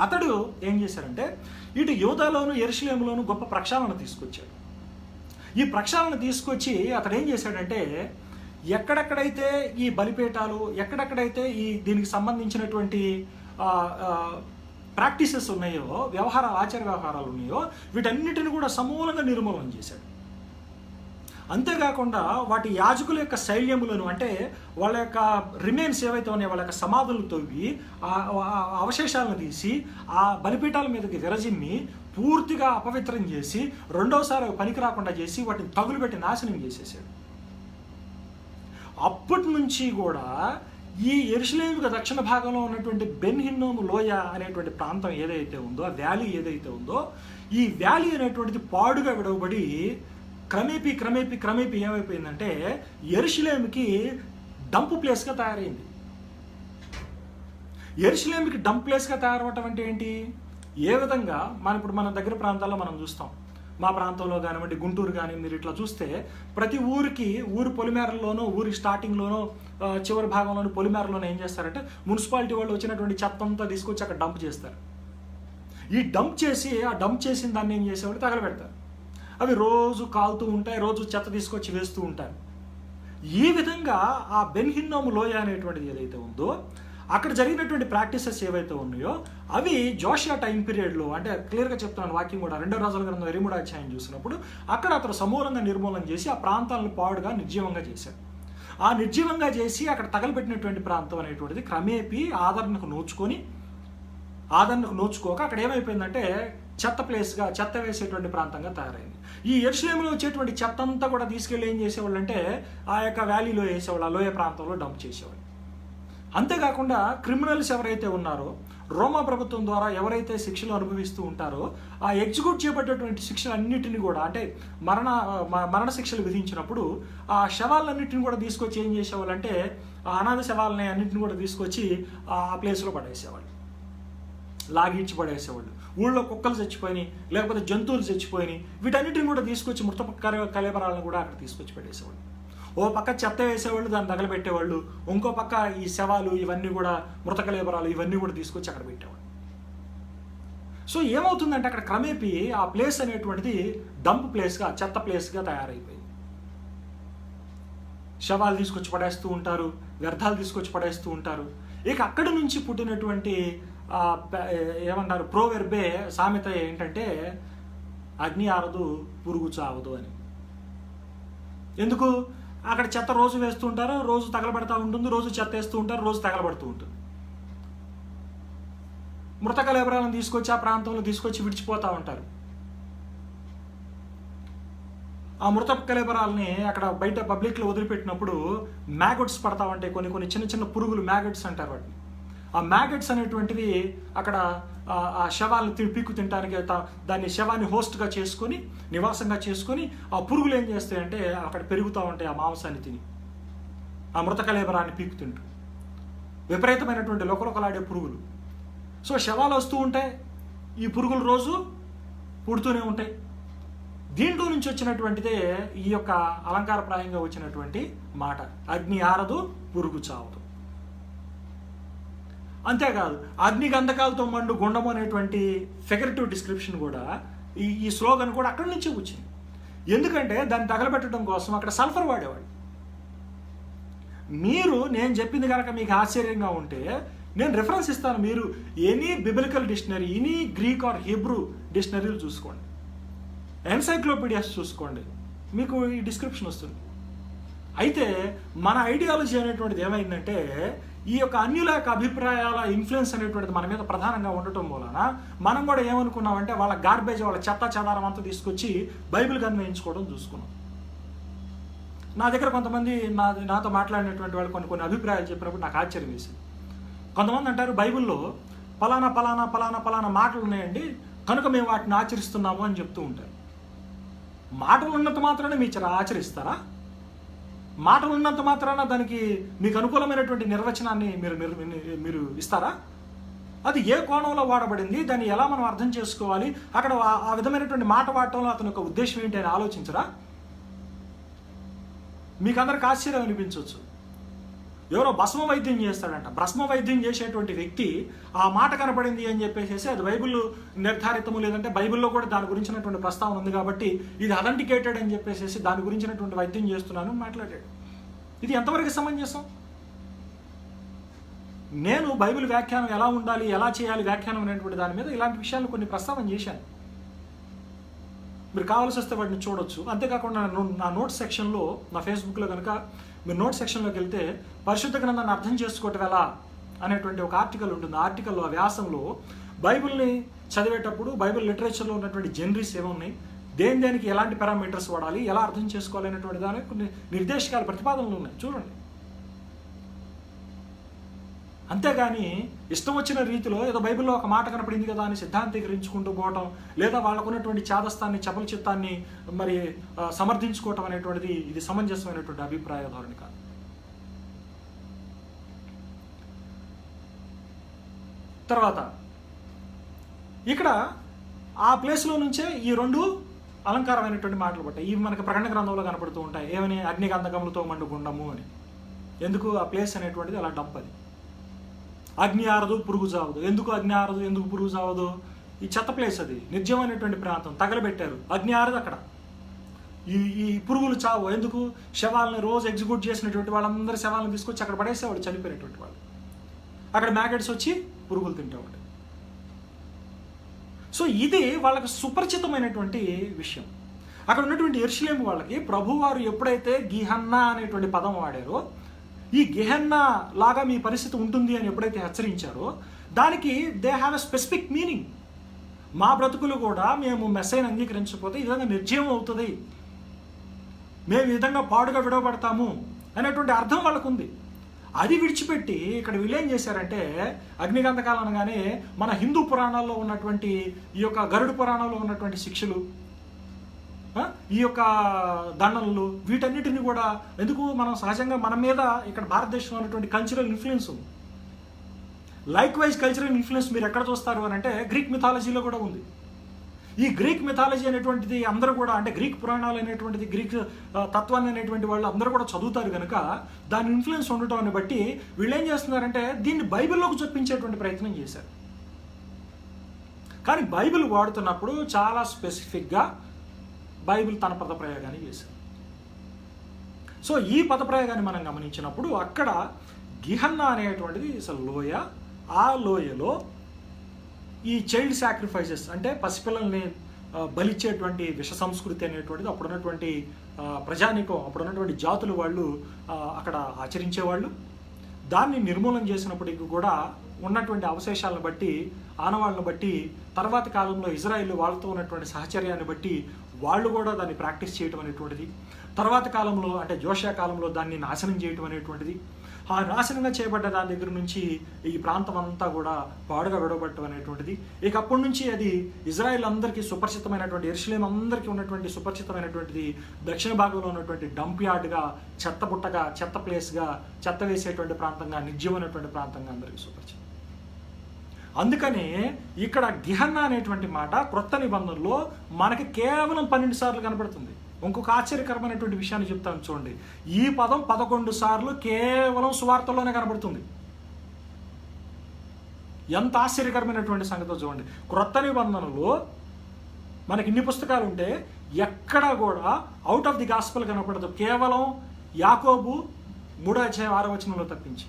అతడు ఏం చేశారంటే ఇటు యూదాలోను యెరూషలేములోను గొప్ప ప్రక్షాళన తీసుకొచ్చాడు. ఈ ప్రక్షాళన తీసుకొచ్చి అతడు ఏం చేశాడంటే ఎక్కడెక్కడైతే ఈ బలిపీఠాలు, ఎక్కడెక్కడైతే ఈ దీనికి సంబంధించినటువంటి ప్రాక్టీసెస్ ఉన్నాయో, ఆచార వ్యవహారాలు ఉన్నాయో, వీటన్నిటిని కూడా సమూలంగా నిర్మూలన చేశాడు. అంతేకాకుండా వాటి యాజకుల యొక్క శైల్యములను, అంటే వాళ్ళ యొక్క రిమైన్స్ ఏవైతే ఉన్నాయో వాళ్ళ యొక్క సమాధులు తవ్వి ఆ అవశేషాలను తీసి ఆ బలిపీఠాల మీదకి విరజిమ్మి పూర్తిగా అపవిత్రం చేసి రెండోసారి పనికి రాకుండా చేసి వాటిని తగులుపెట్టి నాశనం చేసేసాడు. అప్పటి నుంచి కూడా ఈ యెరూషలేముకు దక్షిణ భాగంలో ఉన్నటువంటి బెన్ హిన్నోము లోయ అనేటువంటి ప్రాంతం ఏదైతే ఉందో, ఆ వ్యాలీ ఏదైతే ఉందో, ఈ వ్యాలీ అనేటువంటిది పాడుగా విడవబడి క్రమేపీ ఏమైపోయిందంటే యెరూషలేముకి డంప్ ప్లేస్గా తయారైంది. యెరూషలేముకి డంప్ ప్లేస్గా తయారవటం అంటే ఏంటి? ఏ విధంగా ఇప్పుడు మన దగ్గర ప్రాంతాల్లో మనం చూస్తాం, మా ప్రాంతంలో కానివ్వండి, గుంటూరు కానీ మీరు ఇట్లా చూస్తే ప్రతి ఊరికి ఊరి పొలిమేరల్లోనో, ఊరి స్టార్టింగ్లోనో, చివరి భాగంలోనూ పొలిమేరలోనో ఏం చేస్తారంటే మున్సిపాలిటీ వాళ్ళు వచ్చినటువంటి చెత్త అంతా తీసుకొచ్చి అక్కడ డంప్ చేస్తారు. ఈ డంప్ చేసిన దాన్ని ఏం చేసేవాళ్ళు తగలబెడతారు. అవి రోజు కాలుతూ ఉంటాయి, రోజు చెత్త తీసుకొచ్చి వేస్తూ ఉంటారు. ఈ విధంగా ఆ బెన్ హిన్నోము లోయ అనేటువంటిది ఏదైతే ఉందో అక్కడ జరిగినటువంటి ప్రాక్టీసెస్ ఏవైతే ఉన్నాయో అవి జోషియా టైం పీరియడ్లో, అంటే క్లియర్గా చెప్తున్నాను వాక్యం కూడా, 2వ రాజుల గ్రంథం 23వ అధ్యాయం చూసినప్పుడు అక్కడ అతను సమూలంగా నిర్మూలన చేసి ఆ ప్రాంతాలను పాడుగా నిర్జీవంగా చేశాడు. ఆ నిర్జీవంగా చేసి అక్కడ తగలబెట్టినటువంటి ప్రాంతం అనేటువంటిది క్రమేపీ ఆదరణకు నోచుకోక అక్కడ ఏమైపోయిందంటే చెత్త వేసేటువంటి ప్రాంతంగా తయారైంది. ఈ యెరూషలేములో వచ్చేటువంటి చెత్త అంతా కూడా తీసుకెళ్ళి ఏం చేసేవాళ్ళు అంటే ఆ యొక్క వ్యాలీలో వేసేవాళ్ళు, ఆ లోయ ప్రాంతంలో డంప్ చేసేవాళ్ళు. అంతేకాకుండా క్రిమినల్స్ ఎవరైతే ఉన్నారో, రోమా ప్రభుత్వం ద్వారా ఎవరైతే శిక్షలు అనుభవిస్తూ ఉంటారో ఆ ఎగ్జిక్యూట్ చేయబడ్డటువంటి శిక్షలన్నింటినీ కూడా, అంటే మరణ శిక్షలు విధించినప్పుడు ఆ శవాలన్నింటిని కూడా తీసుకొచ్చి ఏం చేసేవాళ్ళు అంటే ఆ అనాథ శవాలని అన్నింటిని కూడా తీసుకొచ్చి ఆ ప్లేస్లో పడేసేవాళ్ళు, లాగిడ్చి పడేసేవాళ్ళు. ఊళ్ళో కుక్కలు చచ్చిపోయినాయి, లేకపోతే జంతువులు చచ్చిపోయినాయి, వీటన్నిటిని కూడా తీసుకొచ్చి మృత కళేబరాలను కూడా అక్కడ తీసుకొచ్చి పెట్టేసేవాళ్ళు. ఓ పక్క చెత్త వేసేవాళ్ళు, దాన్ని తగలబెట్టేవాళ్ళు, ఇంకో పక్క ఈ శవాలు ఇవన్నీ కూడా మృత కళేబరాలు ఇవన్నీ కూడా తీసుకొచ్చి అక్కడ పెట్టేవాళ్ళు. సో ఏమవుతుందంటే అక్కడ క్రమేపీ ఆ ప్లేస్ అనేటువంటిది డంప్ ప్లేస్గా, చెత్త ప్లేస్గా తయారైపోయింది. శవాలు తీసుకొచ్చి పడేస్తూ ఉంటారు, వ్యర్థాలు తీసుకొచ్చి పడేస్తూ ఉంటారు. ఇక అక్కడి నుంచి పుట్టినటువంటి ఏమన్నారు ప్రోవెర్బే సామెత ఏంటంటే అగ్ని ఆరదు పురుగు చావదు అని. ఎందుకు? అక్కడ చెత్త రోజు వేస్తూ ఉంటారు, రోజు తగలబెడతా ఉంటుంది, రోజు చెత్త వేస్తూ ఉంటారు, రోజు తగలబడుతూ ఉంటుంది. మృత కళేబరాలను తీసుకొచ్చి ఆ ప్రాంతంలో తీసుకొచ్చి విడిచిపోతూ ఉంటారు. ఆ మృత కళేబరాలని అక్కడ బయట పబ్లిక్లో వదిలిపెట్టినప్పుడు మ్యాగట్స్ పడతా ఉంటాయి, కొన్ని చిన్న చిన్న పురుగులు, మ్యాగట్స్ అంటారు వాటిని. ఆ మ్యాగట్స్ అనేటువంటివి అక్కడ ఆ శవాలను పీక్కు తినడానికి దాన్ని శవాన్ని హోస్ట్గా చేసుకొని, నివాసంగా చేసుకొని ఆ పురుగులు ఏం చేస్తాయంటే అక్కడ పెరుగుతూ ఉంటాయి ఆ మాంసాన్ని తిని, ఆ మృత కళేబరాన్ని పీక్కు తింటూ. విపరీతమైనటువంటి లోకలాడే పురుగులు. సో శవాలు వస్తూ ఉంటాయి, ఈ పురుగులు రోజు పుడుతూనే ఉంటాయి. దీంట్లో నుంచి వచ్చినటువంటిదే ఈ యొక్క అలంకారప్రాయంగా వచ్చినటువంటి మాట, అగ్ని ఆరదు పురుగు చావదు. అంతేకాదు, అగ్ని గంధకాలతో మండు గుండము అనేటువంటి ఫిగరేటివ్ డిస్క్రిప్షన్ కూడా ఈ స్లోగన్ కూడా అక్కడి నుంచే వచ్చింది. ఎందుకంటే దాన్ని తగలబెట్టడం కోసం అక్కడ సల్ఫర్ వాడేవాడు. నేను చెప్పింది కనుక మీకు ఆశ్చర్యంగా ఉంటే నేను రిఫరెన్స్ ఇస్తాను. మీరు any biblical dictionary, any Greek or Hebrew డిక్షనరీలు చూసుకోండి, ఎన్సైక్లోపీడియాస్ చూసుకోండి, మీకు ఈ డిస్క్రిప్షన్ వస్తుంది. అయితే మన ఐడియాలజీ అనేటువంటిది ఏమైందంటే ఈ యొక్క అన్యుల యొక్క అభిప్రాయాల ఇన్ఫ్లుయెన్స్ అనేటువంటిది మన మీద ప్రధానంగా ఉండటం వలన మనం కూడా ఏమనుకున్నామంటే వాళ్ళ గార్బేజ్, వాళ్ళ చెత్త చెదారం అంతా తీసుకొచ్చి బైబిల్కి అన్వయించుకోవడం చూసుకున్నాం. నా దగ్గర కొంతమంది నాతో మాట్లాడినటువంటి వాళ్ళు కొన్ని అభిప్రాయాలు చెప్పినప్పుడు నాకు ఆశ్చర్యం వేసింది. కొంతమంది అంటారు బైబిల్లో పలానా మాటలు ఉన్నాయండి కనుక మేము వాటిని ఆచరిస్తున్నాము అని చెప్తూ ఉంటారు. మాటలు ఉన్నంత మాత్రాన మీరు ఆచరిస్తారా? మాటలు ఉన్నంత మాత్రాన దానికి మీకు అనుకూలమైనటువంటి నిర్వచనాన్ని మీరు ఇస్తారా? అది ఏ కోణంలో వాడబడింది, దాన్ని ఎలా మనం అర్థం చేసుకోవాలి, అక్కడ ఆ విధమైనటువంటి మాట వాడటంలో అతని యొక్క ఉద్దేశం ఏంటి అని ఆలోచించరా? మీకు అందరికి ఆశ్చర్యం అనిపించవచ్చు. ఎవరో భస్మ వైద్యం చేస్తాడంట. భస్మ వైద్యం చేసేటువంటి వ్యక్తి ఆ మాట కనపడింది అని చెప్పేసి అది బైబిల్ నిర్ధారితము, లేదంటే బైబిల్లో కూడా దాని గురించినటువంటి ప్రస్తావన ఉంది కాబట్టి ఇది అథెంటికేటెడ్ అని చెప్పేసి దాని గురించినటువంటి వైద్యం చేస్తున్నాను మాట్లాడాడు. ఇది ఎంతవరకు సమంజసం? నేను బైబిల్ వ్యాఖ్యానం ఎలా ఉండాలి, ఎలా చేయాలి వ్యాఖ్యానం అనేటువంటి దాని మీద ఇలాంటి విషయాలు కొన్ని ప్రస్తావన చేశాను. మీరు కావాల్సి వస్తే వాటిని చూడొచ్చు. అంతేకాకుండా నా నోట్స్ సెక్షన్లో, నా ఫేస్బుక్లో కనుక మీరు నోట్స్ సెక్షన్లోకి వెళ్తే పరిశుద్ధ గ్రంథాన్ని అర్థం చేసుకోవటం ఎలా అనేటువంటి ఒక ఆర్టికల్ ఉంటుంది. ఆ ఆర్టికల్లో, ఆ వ్యాసంలో బైబిల్ని చదివేటప్పుడు బైబిల్ లిటరేచర్లో ఉన్నటువంటి జనరీస్ ఏమున్నాయి, దేనికి ఎలాంటి పారామీటర్స్ వాడాలి, ఎలా అర్థం చేసుకోవాలి అనేటువంటి దానికి కొన్ని నిర్దేశకాలు, ప్రతిపాదనలు ఉన్నాయి, చూడండి. అంతేగాని ఇష్టం వచ్చిన రీతిలో ఏదో బైబిల్లో ఒక మాట కనపడింది కదా అని సిద్ధాంతీకరించుకుంటూ పోవటం, లేదా వాళ్ళకున్నటువంటి చాదస్తాన్ని, చపల చిత్తాన్ని మరి సమర్థించుకోవటం అనేటువంటిది ఇది సమంజసమైనటువంటి అభిప్రాయ ధోరణి కాదు. తర్వాత ఇక్కడ ఆ ప్లేస్లో నుంచే ఈ రెండు అలంకారమైనటువంటి మాటలు పట్టాయి. ఇవి మనకి ప్రకటన గ్రంథంలో కనపడుతూ ఉంటాయి. ఏమని? అగ్నిగంధకములతో మండు గుండము అని. ఎందుకు ఆ ప్లేస్ అనేటువంటిది అలా డంప్ అది. అగ్ని ఆరదు, పురుగు చావదు. ఎందుకు అగ్ని ఆరదు, ఎందుకు పురుగు చావదు? ఈ చెత్త ప్లేస్ అది, నిర్జీవమైనటువంటి ప్రాంతం, తగలబెట్టారు, అగ్ని ఆరదు అక్కడ. ఈ పురుగులు చావు. ఎందుకు? శవాలను రోజు ఎగ్జిక్యూట్ చేసినటువంటి వాళ్ళందరి శవాలను తీసుకొచ్చి అక్కడ పడేసేవాడు, చనిపోయినటువంటి వాళ్ళు. అక్కడ మ్యాగెట్స్ వచ్చి పురుగులు తింటేవాడు. సో ఇది వాళ్ళకి సుపరిచితమైనటువంటి విషయం. అక్కడ ఉన్నటువంటి యెరూషలేము వాళ్ళకి ప్రభువారు ఎప్పుడైతే గిహన్నా అనేటువంటి పదం వాడారో, ఈ గెహన్నా లాగా మీ పరిస్థితి ఉంటుంది అని ఎప్పుడైతే హెచ్చరించారో, దానికి they have a specific meaning. మా బ్రతుకులు కూడా మేము మెస్సైని అంగీకరించకపోతే ఈ విధంగా నిర్జీవం అవుతుంది, మేము ఈ విధంగా పాడుగా విడవబడతాము అనేటువంటి అర్థం వాళ్ళకు ఉంది. అది విడిచిపెట్టి ఇక్కడ వీళ్ళు ఏం చేశారంటే, అగ్నిగంధకాలు అనగానే మన హిందూ పురాణాల్లో ఉన్నటువంటి ఈ యొక్క గరుడు పురాణంలో ఉన్నటువంటి శిక్షలు, ఈ యొక్క దండనలు, వీటన్నిటిని కూడా ఎందుకు మనం సహజంగా మన మీద ఇక్కడ భారతదేశంలో ఉన్నటువంటి కల్చరల్ ఇన్ఫ్లుయెన్స్ ఉంది. లైక్ వైజ్ కల్చరల్ ఇన్ఫ్లుయెన్స్ మీరు ఎక్కడ చూస్తారు అని అంటే గ్రీక్ మిథాలజీలో కూడా ఉంది. ఈ గ్రీక్ మిథాలజీ అనేటువంటిది అందరూ కూడా, అంటే గ్రీక్ పురాణాలు అనేటువంటిది, గ్రీక్ తత్వాన్ని అనేటువంటి వాళ్ళు అందరూ కూడా చదువుతారు కనుక దాని ఇన్ఫ్లుయెన్స్ ఉండటాన్ని బట్టి వీళ్ళు ఏం చేస్తున్నారంటే దీన్ని బైబిల్లోకి చొప్పించేటువంటి ప్రయత్నం చేశారు. కానీ బైబిల్ వాడుతున్నప్పుడు చాలా స్పెసిఫిక్గా బైబిల్ తన పదప్రయోగాన్ని చేశారు. సో ఈ పదప్రయోగాన్ని మనం గమనించినప్పుడు అక్కడ గిహన్నా అనేటువంటిది అసలు లోయ, ఆ లోయలో ఈ చైల్డ్ సాక్రిఫైసెస్ అంటే పసిపిల్లల్ని బలిచ్చేటువంటి విష సంస్కృతి అనేటువంటిది అప్పుడున్నటువంటి ప్రజానీకం, అప్పుడున్నటువంటి జాతులు వాళ్ళు అక్కడ ఆచరించేవాళ్ళు. దాన్ని నిర్మూలన చేసినప్పటికీ కూడా ఉన్నటువంటి అవశేషాలను బట్టి, ఆనవాళ్ళను బట్టి, తర్వాత కాలంలో ఇజ్రాయిల్ వాళ్ళతో ఉన్నటువంటి సహచర్యాన్ని బట్టి వాళ్ళు కూడా దాన్ని ప్రాక్టీస్ చేయటం అనేటువంటిది, తర్వాత కాలంలో అంటే జోషియా కాలంలో దాన్ని నాశనం చేయటం అనేటువంటిది, ఆ నాశనంగా చేయబడ్డ దాని దగ్గర నుంచి ఈ ప్రాంతం అంతా కూడా పాడుగా విడవబడటం అనేటువంటిది. ఇక అప్పటి నుంచి అది ఇజ్రాయిల్ అందరికీ సుపరిచితమైనటువంటి, యెరూషలేము అందరికీ ఉన్నటువంటి సుపరిచితమైనటువంటిది దక్షిణ భాగంలో ఉన్నటువంటి డంప్ యార్డ్గా, చెత్త బుట్టగా, చెత్త ప్లేస్గా, చెత్త వేసేటువంటి ప్రాంతంగా, నిర్జీవమైనటువంటి ప్రాంతంగా అందరికీ సుపరిచితం. అందుకనే ఇక్కడ గిహన్నా అనేటువంటి మాట క్రొత్త నిబంధనలో మనకి కేవలం 12 సార్లు కనపడుతుంది. ఇంకొక ఆశ్చర్యకరమైనటువంటి విషయాన్ని చెప్తాను చూడండి. ఈ పదం 11 సార్లు కేవలం సువార్తలోనే కనబడుతుంది. ఎంత ఆశ్చర్యకరమైనటువంటి సంగతో చూడండి. క్రొత్త నిబంధనలో మనకి ఇన్ని పుస్తకాలు ఉంటే ఎక్కడా కూడా అవుట్ ఆఫ్ ది గాస్పల్ కనపడదు, కేవలం యాకోబు 3:6 తప్పించి.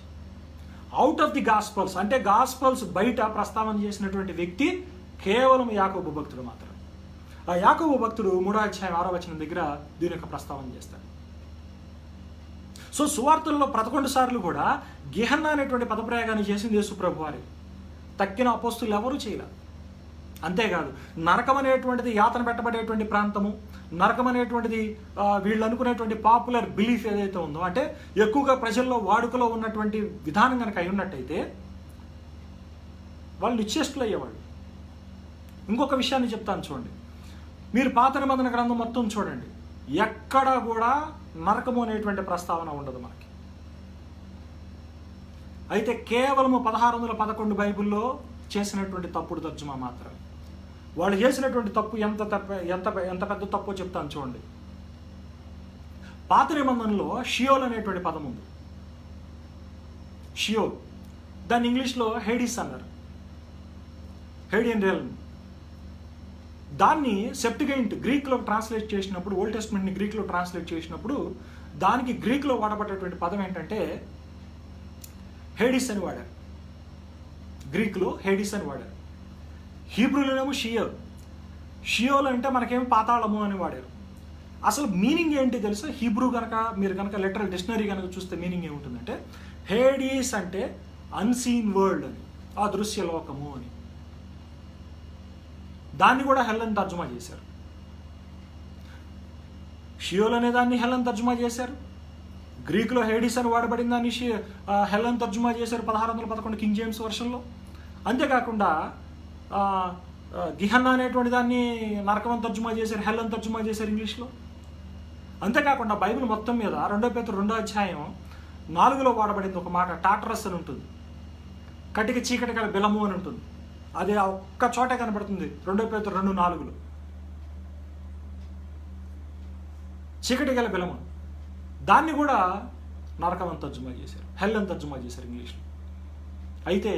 అవుట్ ఆఫ్ ది గాస్పల్స్ అంటే గాస్పల్స్ బయట ప్రస్తావన చేసినటువంటి వ్యక్తి కేవలం యాకోబు భక్తుడు మాత్రం. ఆ యాకోబు భక్తుడు 3:6 దగ్గర దీని యొక్క ప్రస్తావన చేస్తాడు. సో సువార్తల్లో 11 సార్లు కూడా గిహన్నా అనేటువంటి పదప్రయోగాన్ని చేసింది యేసు ప్రభు వారి. తక్కిన అపోస్తులు ఎవరూ చేయలేదు. అంతేకాదు నరకం అనేటువంటిది యాతన పెట్టబడేటువంటి ప్రాంతము, నరకం అనేటువంటిది వీళ్ళు అనుకునేటువంటి పాపులర్ బిలీఫ్ ఏదైతే ఉందో, అంటే ఎక్కువగా ప్రజల్లో వాడుకలో ఉన్నటువంటి విధానం కనుక అయి ఉన్నట్టయితే వాళ్ళు నిశ్చేష్టులు అయ్యేవాళ్ళు. ఇంకొక విషయాన్ని చెప్తాను చూడండి. మీరు పాత నిబంధన గ్రంథం మొత్తం చూడండి, ఎక్కడా కూడా నరకము అనేటువంటి ప్రస్తావన ఉండదు మనకి. అయితే కేవలము 1611 బైబిల్లో చేసినటువంటి తప్పుడు తర్జుమా మాత్రమే. వాళ్ళు చేసినటువంటి తప్పు ఎంత పెద్ద తప్పో చెప్తాను చూడండి. పాత నిబంధనలో షియోల్ అనేటువంటి పదం ఉంది. షియోల్, దాన్ని ఇంగ్లీష్లో హేడిస్ అన్నారు, హేడియన్ రియల్మ్. దాన్ని సెప్టిగైంట్ గ్రీక్లో ట్రాన్స్లేట్ చేసినప్పుడు, ఓల్డ్ టెస్ట్మెంట్ని గ్రీక్లో ట్రాన్స్లేట్ చేసినప్పుడు దానికి గ్రీక్లో వాడబడేటువంటి పదం ఏంటంటే హేడిస్ అని వాడారు. గ్రీకులో హేడిస్ అని వాడారు. హీబ్రూలోనేమో షియోల్ అంటే మనకేమో పాతాళము అని వాడారు. అసలు మీనింగ్ ఏంటి తెలుసా? హీబ్రూ కనుక మీరు కనుక లిటరల్ డిక్షనరీ కనుక చూస్తే మీనింగ్ ఏముంటుందంటే హేడీస్ అంటే అన్సీన్ వరల్డ్ అని, అదృశ్య లోకము అని. దాన్ని కూడా హెల్ అని తర్జుమా చేశారు. షియోల్ అనే దాన్ని హెల్ అని తర్జుమా చేశారు. గ్రీకులో హేడిస్ అని వాడబడిన దాన్ని హెల్ అని తర్జుమా చేశారు 1611 కింగ్ జేమ్స్ వర్షన్లో. అంతేకాకుండా గిహన్నా అనేటువంటి దాన్ని నరకం అని తర్జుమా చేశారు, హెల్ అని తర్జుమా చేశారు ఇంగ్లీష్లో. అంతేకాకుండా బైబిల్ మొత్తం మీద 2 పేతురు 2వ అధ్యాయం 4లో వాడబడింది ఒక మాట, టాటరస్ అని ఉంటుంది, కటిక చీకటి గల బిలము అని ఉంటుంది. అది ఆ ఒక్క చోటే కనబడుతుంది 2 పేతురు 2:4లో. చీకటి గల బిలము, దాన్ని కూడా నరకం అని తర్జుమా చేశారు, హెల్ అని తర్జుమా చేశారు ఇంగ్లీష్లో. అయితే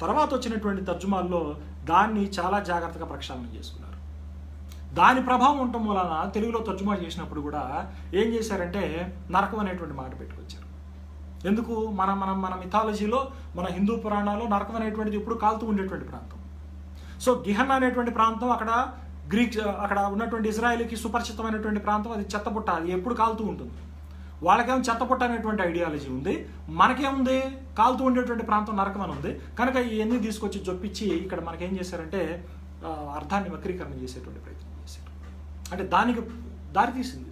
తర్వాత వచ్చినటువంటి తర్జుమాల్లో దాన్ని చాలా జాగ్రత్తగా ప్రక్షాళన చేసుకున్నారు. దాని ప్రభావం ఉండటం వలన తెలుగులో తర్జుమా చేసినప్పుడు కూడా ఏం చేశారంటే నరకం అనేటువంటి మాట పెట్టుకొచ్చారు. ఎందుకు? మన మిథాలజీలో, మన హిందూ పురాణాల్లో నరకం అనేటువంటిది ఎప్పుడు కాలుతూ ఉండేటువంటి ప్రాంతం. సో గిహన్నా అనేటువంటి ప్రాంతం అక్కడ ఉన్నటువంటి ఇజ్రాయెల్కి సుపరిచితమైనటువంటి ప్రాంతం. అది చెత్తపుట్ట, అది ఎప్పుడు కాలుతూ ఉంటుంది. వాళ్ళకేమో చెత్తపుట్ట అనేటువంటి ఐడియాలజీ ఉంది, మనకేముంది కాలుతూ ఉండేటువంటి ప్రాంతం నరకం అని ఉంది. కనుక ఇవన్నీ తీసుకొచ్చి జొప్పించి ఇక్కడ మనకేం చేశారంటే అర్థాన్ని వక్రీకరణ చేసేటువంటి ప్రయత్నం చేశారు. అంటే దానికి దారి తీసింది.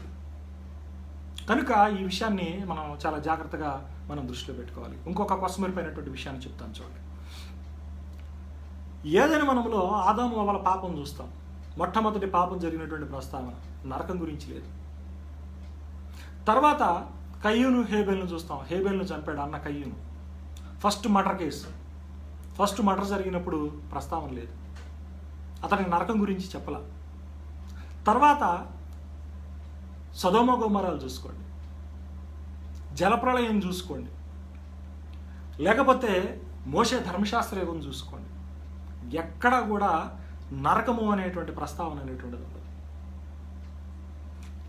కనుక ఈ విషయాన్ని మనం చాలా జాగ్రత్తగా మనం దృష్టిలో పెట్టుకోవాలి. ఇంకొక కొసమెరుపైనటువంటి విషయాన్ని చెప్తాను చూడండి. ఏదైనా మనములో ఆదాము అవ్వల పాపం చూస్తాం. మొట్టమొదటి పాపం జరిగినటువంటి ప్రస్తావన నరకం గురించి లేదు. తర్వాత కయ్యూను హేబెల్ను చూస్తాం. హేబెల్ను చంపాడు అన్న కయ్యూను. First murder case, first murder జరిగినప్పుడు ప్రస్తావన లేదు, అతనికి నరకం గురించి చెప్పలా. తర్వాత సొదొమ గొమొర్రాలు చూసుకోండి, జలప్రళయం చూసుకోండి, లేకపోతే మోషే ధర్మశాస్త్ర యుగం చూసుకోండి, ఎక్కడా కూడా నరకము అనేటువంటి ప్రస్తావన అనేటువంటిది ఉండదు.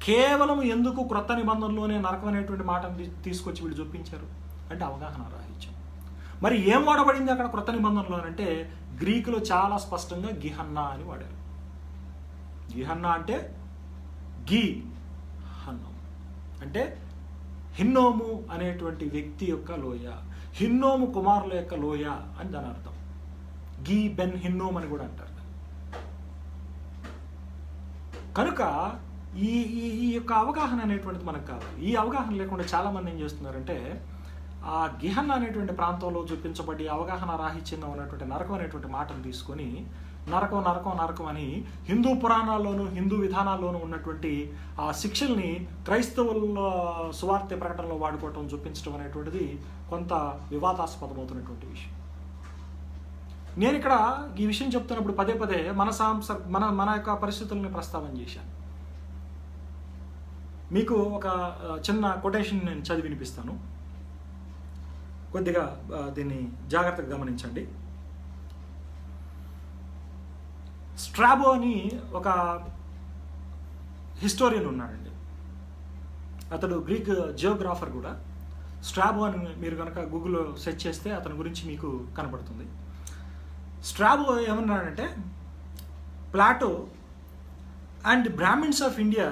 కేవలం ఎందుకు క్రొత్త నిబంధనలోనే నరకం అనేటువంటి మాటను తీసుకొచ్చి వీళ్ళు చూపించారు అంటే అవగాహన రాహిత్యం. మరి ఏం వాడబడింది అక్కడ క్రొత్త నిబంధనలో అంటే గ్రీకులో చాలా స్పష్టంగా గిహన్నా అని వాడారు. గిహన్నా అంటే హన్నోము అంటే హిన్నోము అనేటువంటి వ్యక్తి యొక్క లోయ, హిన్నోము కుమారుల యొక్క లోయ అని దాని అర్థం. బెన్ హిన్నోమ్ అని కూడా అంటారు. కనుక ఈ యొక్క అవగాహన అనేటువంటిది మనకు కావాలి. ఈ అవగాహన లేకుండా చాలామంది ఏం చేస్తున్నారంటే ఆ గిహన్నా అనేటువంటి ప్రాంతంలో చూపించబడి అవగాహన రాహిత్యంగా ఉన్నటువంటి నరకం అనేటువంటి మాటను తీసుకొని నరకం నరకం నరకం అని హిందూ పురాణాల్లోనూ హిందూ విధానాల్లోనూ ఉన్నటువంటి ఆ శిక్షల్ని క్రైస్తవుల సువార్త ప్రకటనలో వాడుకోవటం, చూపించడం అనేటువంటిది కొంత వివాదాస్పదమవుతున్నటువంటి విషయం. నేను ఇక్కడ ఈ విషయం చెప్తున్నప్పుడు పదే పదే మన యొక్క పరిస్థితుల్ని ప్రస్తావన చేశాను. మీకు ఒక చిన్న కొటేషన్ నేను చదివి వినిపిస్తాను, కొద్దిగా దీన్ని జాగ్రత్తగా గమనించండి. స్ట్రాబో అని ఒక హిస్టోరియన్ ఉన్నాడండి. అతడు గ్రీక్ జియోగ్రాఫర్ కూడా. స్ట్రాబో అని మీరు కనుక గూగుల్లో సెర్చ్ చేస్తే అతని గురించి మీకు కనపడుతుంది. స్ట్రాబో ఏమన్నాడంటే Plato and Brahmins of India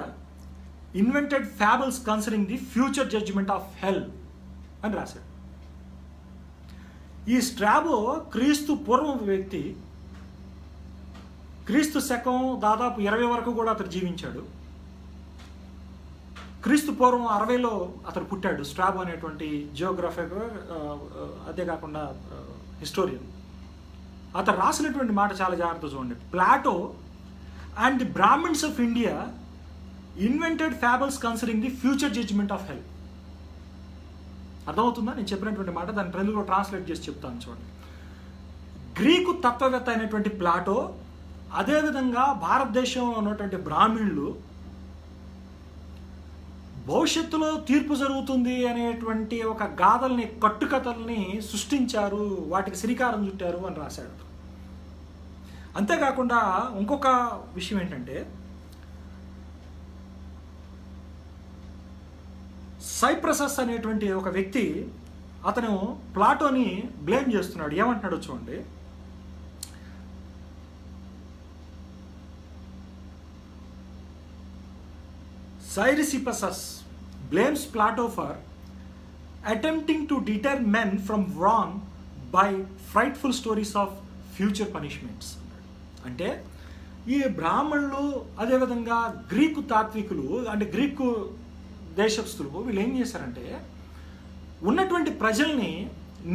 invented fables concerning the future judgment of hell అని రాశాడు. ఈ స్ట్రాబో క్రీస్తు పూర్వం వ్యక్తి. క్రీస్తు శకం దాదాపు 20 వరకు కూడా అతను జీవించాడు. క్రీస్తు పూర్వం 60లో అతను పుట్టాడు. స్ట్రాబో అనేటువంటి జియోగ్రఫర్, అంతేకాకుండా హిస్టోరియన్. అతను రాసినటువంటి మాట చాలా జాగ్రత్త చూడండి. Plato and the Brahmins of India invented fables concerning the future judgment of hell. అర్థమవుతుందా నేను చెప్పినటువంటి మాట? దాన్ని తెలుగులో ట్రాన్స్లేట్ చేసి చెప్తాను చూడండి. గ్రీకు తత్వవేత్త అయినటువంటి ప్లాటో, అదేవిధంగా భారతదేశంలో ఉన్నటువంటి బ్రాహ్మణులు భవిష్యత్తులో తీర్పు జరుగుతుంది అనేటువంటి ఒక గాథల్ని, కట్టుకథల్ని సృష్టించారు, వాటికి శ్రీకారం చుట్టారు అని రాశాడు. అంతేకాకుండా ఇంకొక విషయం ఏంటంటే సైప్రసస్ అనేటువంటి ఒక వ్యక్తి అతను ప్లాటోని బ్లేమ్ చేస్తున్నాడు. ఏమంటున్నాడు చూడండి. Chrysippus blames Plato for attempting to deter men from wrong by frightful stories of future punishments. అంటే ఈ బ్రాహ్మణులు అదేవిధంగా గ్రీకు తాత్వికులు అంటే గ్రీకు దేశస్థులు వీళ్ళు ఏం చేశారంటే ఉన్నటువంటి ప్రజల్ని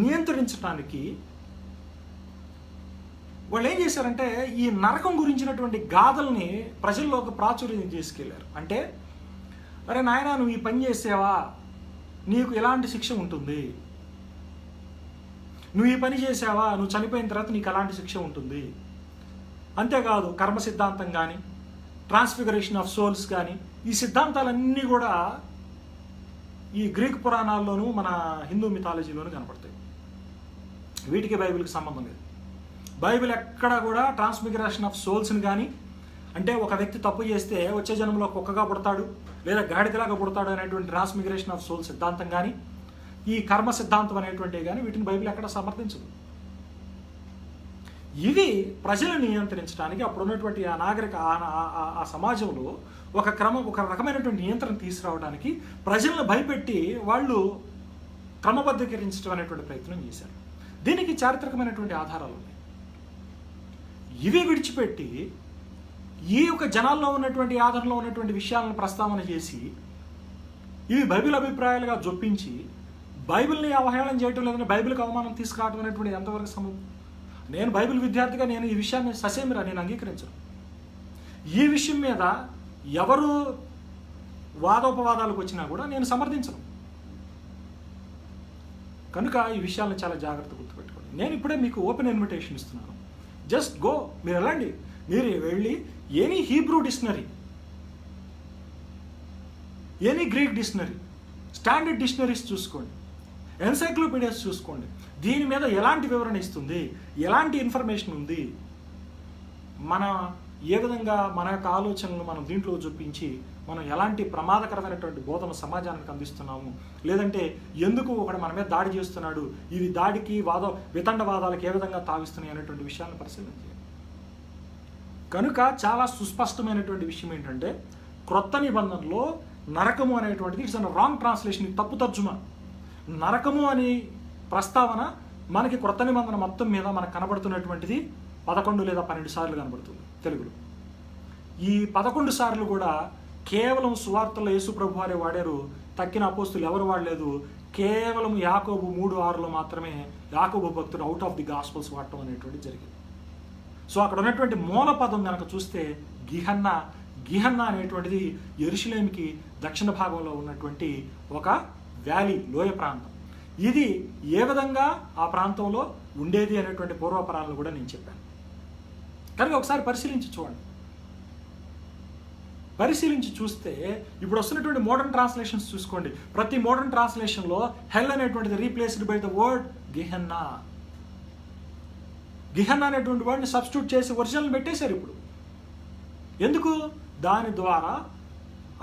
నియంత్రించడానికి వాళ్ళు ఏం చేశారంటే ఈ నరకం గురించినటువంటి గాథల్ని ప్రజల్లోకి ప్రాచుర్యం తీసుకెళ్లారు. అంటే అరే నాయనా, నువ్వు ఈ పని చేసావా, నీకు ఎలాంటి శిక్ష ఉంటుంది, నువ్వు ఈ పని చేసావా, నువ్వు చనిపోయిన తర్వాత నీకు ఎలాంటి శిక్ష ఉంటుంది. అంతేకాదు కర్మ సిద్ధాంతం కానీ, ట్రాన్స్ఫిగరేషన్ ఆఫ్ సోల్స్ కానీ, ఈ సిద్ధాంతాలన్నీ కూడా ఈ గ్రీక్ పురాణాల్లోనూ మన హిందూ మిథాలజీలోనూ కనపడతాయి. వీటికి బైబిల్కి సంబంధం లేదు. బైబిల్ ఎక్కడ కూడా ట్రాన్స్ఫిగరేషన్ ఆఫ్ సోల్స్ని కానీ, అంటే ఒక వ్యక్తి తప్పు చేస్తే వచ్చే జన్మలో కుక్కగా పుడతాడు లేదా గాడిదలాగా పుడతాడు అనేటువంటి ట్రాన్స్ఫిగరేషన్ ఆఫ్ సోల్ సిద్ధాంతం కానీ, ఈ కర్మ సిద్ధాంతం అనేటువంటివి కానీ వీటిని బైబిల్ ఎక్కడ సమర్థించదు. ఇవి ప్రజలను నియంత్రించడానికి అప్పుడు ఉన్నటువంటి ఆ నాగరిక ఆ సమాజంలో ఒక రకమైనటువంటి నియంత్రణ తీసుకురావడానికి ప్రజలను భయపెట్టి వాళ్ళు క్రమబద్ధీకరించడం అనేటువంటి ప్రయత్నం చేశారు. దీనికి చారిత్రకమైనటువంటి ఆధారాలు ఉన్నాయి. ఇవి విడిచిపెట్టి ఈ యొక్క జనాల్లో ఉన్నటువంటి ఆధారంలో ఉన్నటువంటి విషయాలను ప్రస్తావన చేసి ఇవి బైబిల్ అభిప్రాయాలుగా జొప్పించి బైబిల్ని అవహేళన చేయటం లేదని బైబిల్కి అవమానం తీసుకురావడం అనేటువంటి ఎంతవరకు సమయం. నేను బైబిల్ విద్యార్థిగా నేను ఈ విషయాన్ని ససేమిరా నేను అంగీకరించను. ఈ విషయం మీద ఎవరు వాదోపవాదాలకు వచ్చినా కూడా నేను సమర్థించను. కనుక ఈ విషయాలను చాలా జాగ్రత్తగా గుర్తుపెట్టుకోండి. నేను ఇప్పుడే మీకు ఓపెన్ ఇన్విటేషన్ ఇస్తున్నాను. జస్ట్ గో, మీరు వెళ్ళండి, మీరు వెళ్ళి any Hebrew dictionary, any Greek dictionary, standard dictionaries చూసుకోండి, ఎన్సైక్లోపీడియాస్ చూసుకోండి. దీని మీద ఎలాంటి వివరణ ఇస్తుంది, ఎలాంటి ఇన్ఫర్మేషన్ ఉంది, మన ఏ విధంగా మన యొక్క ఆలోచనలు మనం దీంట్లో చూపించి మనం ఎలాంటి ప్రమాదకరమైనటువంటి బోధన సమాజానికి అందిస్తున్నాము, లేదంటే ఎందుకు ఒకడు మన మీద దాడి చేస్తున్నాడు, ఇది దాడికి వితండవాదాలకు ఏ విధంగా తావిస్తున్నాయి అనేటువంటి విషయాలను పరిశీలించాలి. కనుక చాలా సుస్పష్టమైనటువంటి విషయం ఏంటంటే క్రొత్త నిబంధనలో నరకము అనేటువంటిది ఇట్స్ అన్ రాంగ్ ట్రాన్స్లేషన్, తప్పు తర్జుమా. నరకము అని ప్రస్తావన మనకి క్రొత్త నిబంధన మొత్తం మీద మనకు కనబడుతున్నటువంటిది 11 లేదా 12 సార్లు కనబడుతుంది తెలుగులో. ఈ 11 సార్లు కూడా కేవలం సువార్తలో యేసు ప్రభు వారే వాడారు, తక్కిన అపోస్తులు ఎవరు వాడలేదు. కేవలం యాకోబు 3:6లో మాత్రమే యాకోబు భక్తుడు అవుట్ ఆఫ్ ది గాస్పల్స్ వాడటం అనేటువంటి జరిగింది. సో అక్కడ ఉన్నటువంటి మూల పదం కనుక చూస్తే గిహన్నా అనేటువంటిది యెరూషలేముకి దక్షిణ భాగంలో ఉన్నటువంటి ఒక వ్యాలీ, లోయ ప్రాంతం. ఇది ఏ విధంగా ఆ ప్రాంతంలో ఉండేది అనేటువంటి పూర్వపరాలను కూడా నేను చెప్పాను. కనుక ఒకసారి పరిశీలించి చూడండి. పరిశీలించి చూస్తే ఇప్పుడు వస్తున్నటువంటి మోడర్న్ ట్రాన్స్లేషన్స్ చూసుకోండి. ప్రతి మోడర్న్ ట్రాన్స్లేషన్లో హెల్ అనేటువంటిది రీప్లేస్డ్ బై ద వర్డ్ గిహన్నా. గిహన్నా అనేటువంటి వర్డ్ని సబ్స్టిట్యూట్ చేసి ఒరిజినల్ పెట్టేశారు ఇప్పుడు. ఎందుకు? దాని ద్వారా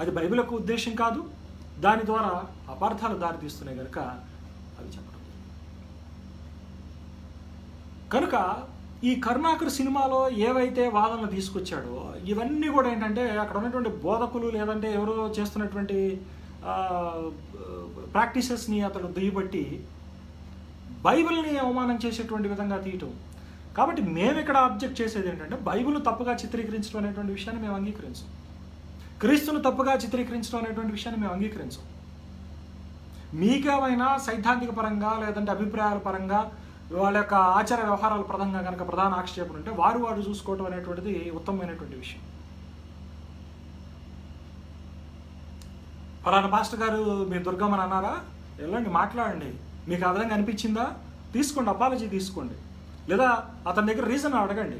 అది బైబిల్ యొక్క ఉద్దేశం కాదు, దాని ద్వారా అపార్థాలు దారితీస్తున్నాయి కనుక అది చెప్పడం. కనుక ఈ కరుణాకర్ సినిమాలో ఏవైతే వాదనలు తీసుకొచ్చాడో ఇవన్నీ కూడా ఏంటంటే అక్కడ ఉన్నటువంటి బోధకులు లేదంటే ఎవరో చేస్తున్నటువంటి ప్రాక్టీసెస్ని అతడు దుయ్యబట్టి బైబిల్ని అవమానం చేసేటువంటి విధంగా తీయటం. కాబట్టి మేము ఇక్కడ ఆబ్జెక్ట్ చేసేది ఏంటంటే బైబిల్ తప్పుగా చిత్రీకరించడం అనేటువంటి విషయాన్ని మేము అంగీకరించాం, క్రీస్తును తప్పుగా చిత్రీకరించడం అనేటువంటి విషయాన్ని మేము అంగీకరించాం. మీకేమైనా సైద్ధాంతిక పరంగా లేదంటే అభిప్రాయాల పరంగా వాళ్ళ యొక్క ఆచార వ్యవహారాల పరంగా కనుక ప్రధాన ఆక్షేపణ ఉంటే వారు చూసుకోవటం అనేటువంటిది ఉత్తమమైనటువంటి విషయం. ఫలానా పాస్టర్ గారు మీరు దుర్గమ్మని అన్నారా, వెళ్ళండి మాట్లాడండి, మీకు ఆ విధంగా అనిపించిందా తీసుకోండి, అపాలజీ తీసుకోండి, లేదా అతని దగ్గర రీజన్ అడగండి,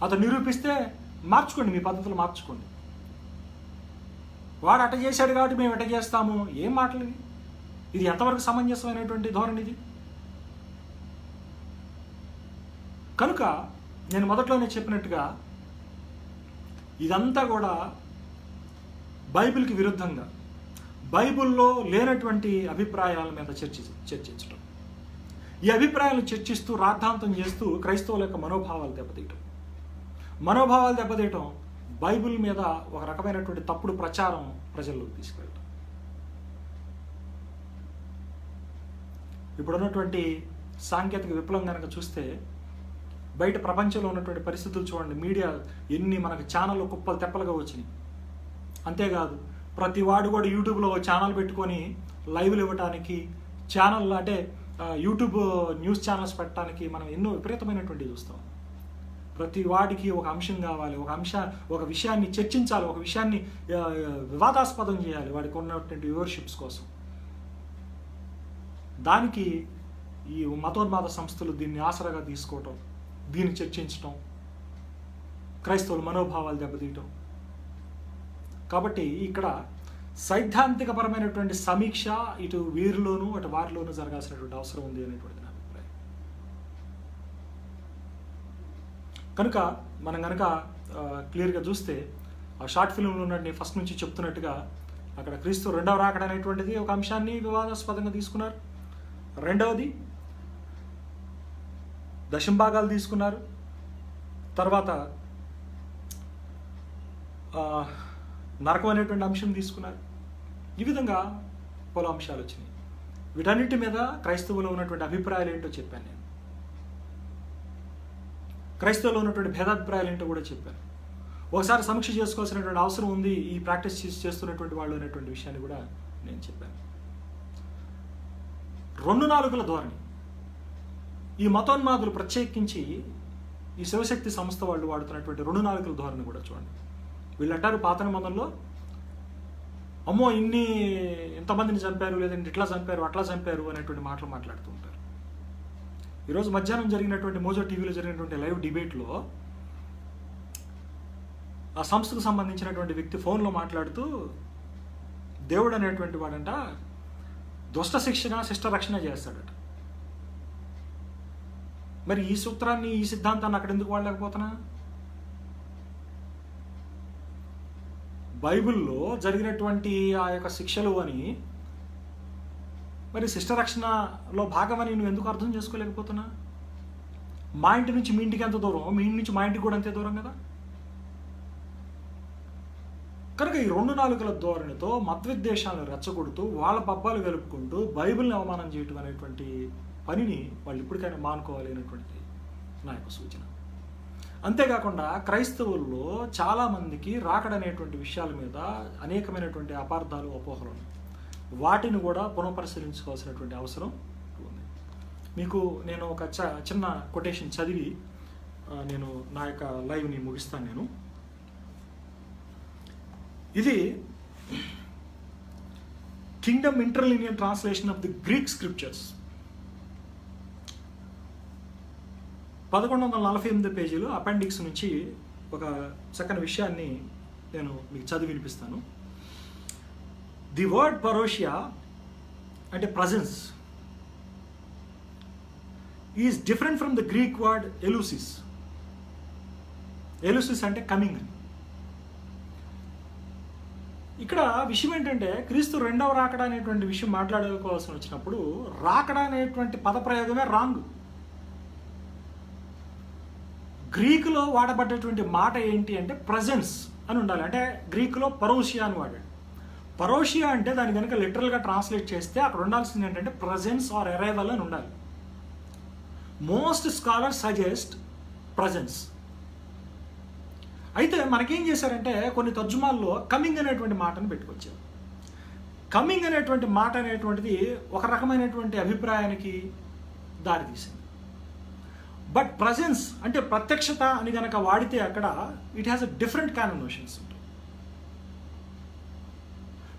అతను నిరూపిస్తే మార్చుకోండి, మీ పద్ధతులు మార్చుకోండి. వాడు అట చేశాడు కాబట్టి మేము ఎట చేస్తాము, ఏం మాటలు ఇది? ఎంతవరకు సమంజసమైనటువంటి ధోరణి ఇది? కనుక నేను మొదట్లోనే చెప్పినట్టుగా ఇదంతా కూడా బైబిల్కి విరుద్ధంగా బైబిల్లో లేనటువంటి అభిప్రాయాల మీద చర్చించడం, ఈ అభిప్రాయాలను చర్చిస్తూ రాద్ధాంతం చేస్తూ క్రైస్తవుల యొక్క మనోభావాలు దెబ్బతీయటం బైబిల్ మీద ఒక రకమైనటువంటి తప్పుడు ప్రచారం ప్రజల్లోకి తీసుకెళ్ళడం. ఇప్పుడున్నటువంటి సాంకేతిక విప్లవం కనుక చూస్తే బయట ప్రపంచంలో ఉన్నటువంటి పరిస్థితులు చూడండి. మీడియా ఎన్ని మనకు ఛానళ్ళు కుప్పలు తెప్పలుగా వచ్చినాయి. అంతేకాదు ప్రతి వాడు కూడా యూట్యూబ్లో ఛానల్ పెట్టుకొని లైవ్లు ఇవ్వడానికి, ఛానల్ అంటే యూట్యూబ్ న్యూస్ ఛానల్స్ పెట్టడానికి మనం ఎన్నో విపరీతమైనటువంటివి చూస్తాం. ప్రతి వాడికి ఒక అంశం కావాలి, ఒక విషయాన్ని చర్చించాలి, ఒక విషయాన్ని వివాదాస్పదం చేయాలి వాడికి ఉన్నటువంటి వ్యూవర్షిప్స్ కోసం. దానికి ఈ మతోన్మాద సంస్థలు దీన్ని ఆసరాగా తీసుకోవటం, దీన్ని చర్చించటం, క్రైస్తవుల మనోభావాలు దెబ్బతీయటం. కాబట్టి ఇక్కడ సైద్ధాంతికపరమైనటువంటి సమీక్ష ఇటు వీరిలోనూ అటు వారిలోనూ జరగాల్సినటువంటి అవసరం ఉంది అనేటువంటి నా అభిప్రాయం. కనుక మనం కనుక క్లియర్గా చూస్తే ఆ షార్ట్ ఫిల్మ్లో ఉన్నట్టు ఫస్ట్ నుంచి చెప్తున్నట్టుగా అక్కడ క్రీస్తు రెండవ రాకడ అనేటువంటిది ఒక అంశాన్ని వివాదాస్పదంగా తీసుకున్నారు. రెండవది దశంభాగాలు తీసుకున్నారు. తర్వాత నరకం అనేటువంటి అంశం తీసుకున్నారు. ఈ విధంగా పలు అంశాలు వచ్చినాయి. వీటన్నిటి మీద క్రైస్తవులో ఉన్నటువంటి అభిప్రాయాలు ఏంటో చెప్పాను నేను. క్రైస్తవులో ఉన్నటువంటి భేదాభిప్రాయాలు ఏంటో కూడా చెప్పాను. ఒకసారి సమీక్ష చేసుకోవాల్సినటువంటి అవసరం ఉంది ఈ ప్రాక్టీస్ చేస్తున్నటువంటి వాళ్ళు అనేటువంటి విషయాన్ని కూడా నేను చెప్పాను. 2 నాలుగుల ధోరణి ఈ మతోన్మాదులు ప్రత్యేకించి ఈ శివశక్తి సంస్థ వాళ్ళు వాడుతున్నటువంటి 2 నాలుగుల ధోరణి కూడా చూడండి. వీళ్ళు అంటారు పాత నిబంధనలో అమ్మో ఇంతమందిని చంపారు, లేదంటే ఇట్లా చంపారు అట్లా చంపారు అనేటువంటి మాటలు మాట్లాడుతూ ఉంటారు. ఈరోజు మధ్యాహ్నం జరిగినటువంటి మోజో టీవీలో జరిగినటువంటి లైవ్ డిబేట్లో ఆ సంస్థకు సంబంధించినటువంటి వ్యక్తి ఫోన్లో మాట్లాడుతూ దేవుడు అనేటువంటి వాడంట దుష్ట శిక్షణ శిష్ట రక్షణ చేస్తాడట. మరి ఈ సూత్రాన్ని ఈ సిద్ధాంతాన్ని అక్కడ ఎందుకు వాడలేకపోతున్నా? బైబిల్లో జరిగినటువంటి ఆ యొక్క శిక్షలు అని మరి శిష్ట రక్షణలో భాగమని నువ్వు ఎందుకు అర్థం చేసుకోలేకపోతున్నా? మా ఇంటి నుంచి మీ ఇంటికి ఎంత దూరం, మీ ఇంటి నుంచి మా ఇంటికి కూడా అంతే దూరం కదా. కనుక ఈ 2 నాలుగుల ధోరణితో మతవిద్వేషాలను రెచ్చగొడుతూ వాళ్ళ పబ్బాలు కలుపుకుంటూ బైబిల్ని అవమానం చేయటం అనేటువంటి పనిని వాళ్ళు ఇప్పటికైనా మానుకోవాలి అనేటువంటిది నా యొక్క సూచన. అంతేకాకుండా క్రైస్తవుల్లో చాలామందికి రాకడనేటువంటి విషయాల మీద అనేకమైనటువంటి అపార్థాలు అపోహలు ఉన్నాయి. వాటిని కూడా పునఃపరిశీలించుకోవాల్సినటువంటి అవసరం ఉంది. మీకు నేను ఒక చిన్న కొటేషన్ చదివి నేను నా యొక్క లైవ్ని ముగిస్తాను. ఇది Kingdom Interlinear Translation of the Greek Scriptures 1148 పేజీలు అపెండిక్స్ నుంచి ఒక చక్కని విషయాన్ని నేను మీకు చదివి వినిపిస్తాను. ది వర్డ్ పరోషియా అంటే presence is different from the Greek word eleusis. Eleusis అంటే కమింగ్ అని. ఇక్కడ విషయం ఏంటంటే క్రీస్తు రెండవ రాకడ అనేటువంటి విషయం మాట్లాడుకోవాల్సి వచ్చినప్పుడు రాకడ అనేటువంటి పదప్రయోగమే రాంగ్. గ్రీకులో వాడబడ్డటువంటి మాట ఏంటి అంటే ప్రజెన్స్ అని ఉండాలి. అంటే గ్రీకులో పరోషియా అని వాడాడు. పరోషియా అంటే దాన్ని కనుక లిటరల్గా ట్రాన్స్లేట్ చేస్తే అక్కడ ఉండాల్సింది ఏంటంటే ప్రజెన్స్ ఆర్ అరైవల్ అని ఉండాలి. Most scholars suggest presence. అయితే మనకేం చేశారంటే కొన్ని తర్జుమాల్లో కమింగ్ అనేటువంటి మాటను పెట్టుకొచ్చారు. కమింగ్ అనేటువంటి మాట అనేటువంటిది ఒక రకమైనటువంటి అభిప్రాయానికి దారితీసింది. బట్ ప్రజెన్స్ అంటే ప్రత్యక్షత అని కనుక వాడితే అక్కడ ఇట్ హ్యాస్ అ డిఫరెంట్ కానోషన్స్ ఉంటాయి.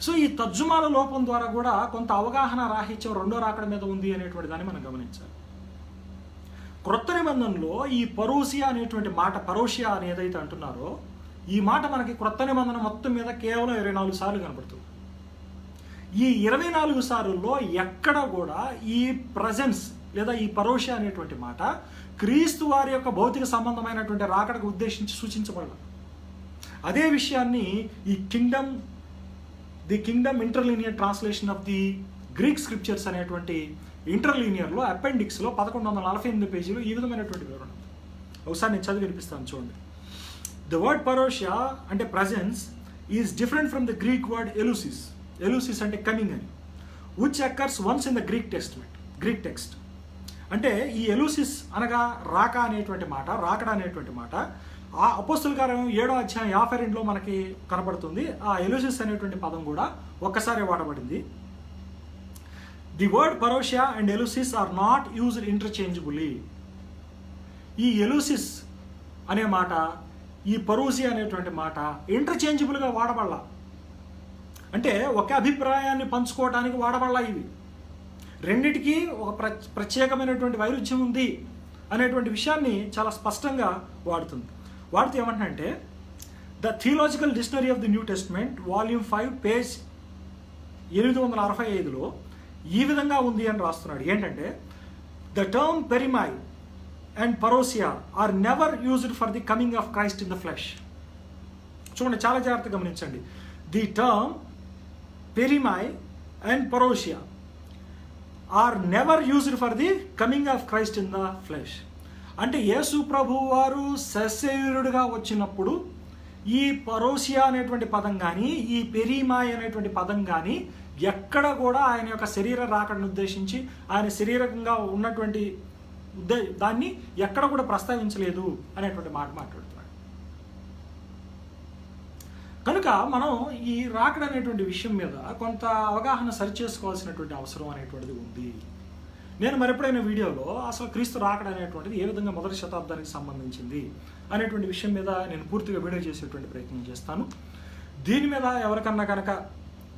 సో ఈ తర్జుమాల లోపం ద్వారా కూడా కొంత అవగాహన రాహిత్యం రెండో రాకడ మీద ఉంది అనేటువంటి దాన్ని మనం గమనించాలి. క్రొత్త నిబంధనలో ఈ పరోషియా అనేటువంటి మాట, పరోషియా అని ఏదైతే అంటున్నారో ఈ మాట మనకి క్రొత్త నిబంధన మొత్తం మీద కేవలం 24 సార్లు కనబడుతుంది. ఈ 24 సార్లులో ఎక్కడ కూడా ఈ ప్రజెన్స్ లేదా ఈ పరోషియా అనేటువంటి మాట క్రీస్తు వారి యొక్క భౌతిక సంబంధమైనటువంటి రాకడకు ఉద్దేశించి సూచించబడాలి. అదే విషయాన్ని ఈ the Kingdom Interlinear Translation of the Greek Scriptures అనేటువంటి ఇంటర్లీనియర్లో అపెండిక్స్లో 1148 పేజీలో ఈ విధమైనటువంటి వివరణ. ఒకసారి నేను చదివి వినిపిస్తాను చూడండి. ద వర్డ్ పరోషియా అంటే presence is different from the Greek word eleusis. Eleusis అంటే కమింగ్ అని, which occurs once in the Greek text. అంటే ఈ ఎలుసిస్ అనగా రాకడ అనేటువంటి మాట ఆ అపోస్తల కార్యం 7వ అధ్యాయం 52లో మనకి కనబడుతుంది. ఆ ఎలుసిస్ అనేటువంటి పదం కూడా ఒక్కసారి వాడబడింది. The word parousia and eleusis are not used interchangeably. ఈ ఎలుసిస్ అనే మాట, ఈ పరోసియా అనేటువంటి మాట ఇంటర్చేంజబుల్గా వాడబడలా. అంటే ఒక అభిప్రాయాన్ని పంచుకోవడానికి వాడబడలా. ఇవి రెండిటికి ఒక ప్రత్యేకమైనటువంటి వైరుధ్యం ఉంది అనేటువంటి విషయాన్ని చాలా స్పష్టంగా వాడుతుంది. వాడితే ఏమంటే the theological dictionary of the New Testament volume 5 page 865లో ఈ విధంగా ఉంది అని రాస్తున్నాడు. ఏంటంటే the term pareimi and parousia are never used for the coming of Christ in the flesh. చూడండి, చాలా జాగ్రత్తగా గమనించండి. The term pareimi and parousia are never used for the coming of Christ in the flesh. అంటే యేసు ప్రభు వారు సశరీరుడుగా వచ్చినప్పుడు ఈ పరోసియా అనేటువంటి పదం కానీ, ఈ పెరిమాయ్ అనేటువంటి పదం కానీ ఎక్కడ కూడా ఆయన యొక్క శరీర రాకడను ఉద్దేశించి, ఆయన శరీరంగా ఉన్నటువంటి దాన్ని ఎక్కడ కూడా ప్రస్తావించలేదు అనేటువంటి మాట మాట్లాడుతున్నాడు. కనుక మనం ఈ రాకడ అనేటువంటి విషయం మీద కొంత అవగాహన సరిచేసుకోవాల్సినటువంటి అవసరం అనేటువంటిది ఉంది. నేను మరెప్పుడైనా వీడియోలో అసలు క్రీస్తు రాకడ అనేటువంటిది ఏ విధంగా మొదటి శతాబ్దానికి సంబంధించింది అనేటువంటి విషయం మీద నేను పూర్తిగా వీడియో చేసేటువంటి ప్రయత్నం చేస్తాను. దీని మీద ఎవరికన్నా కనుక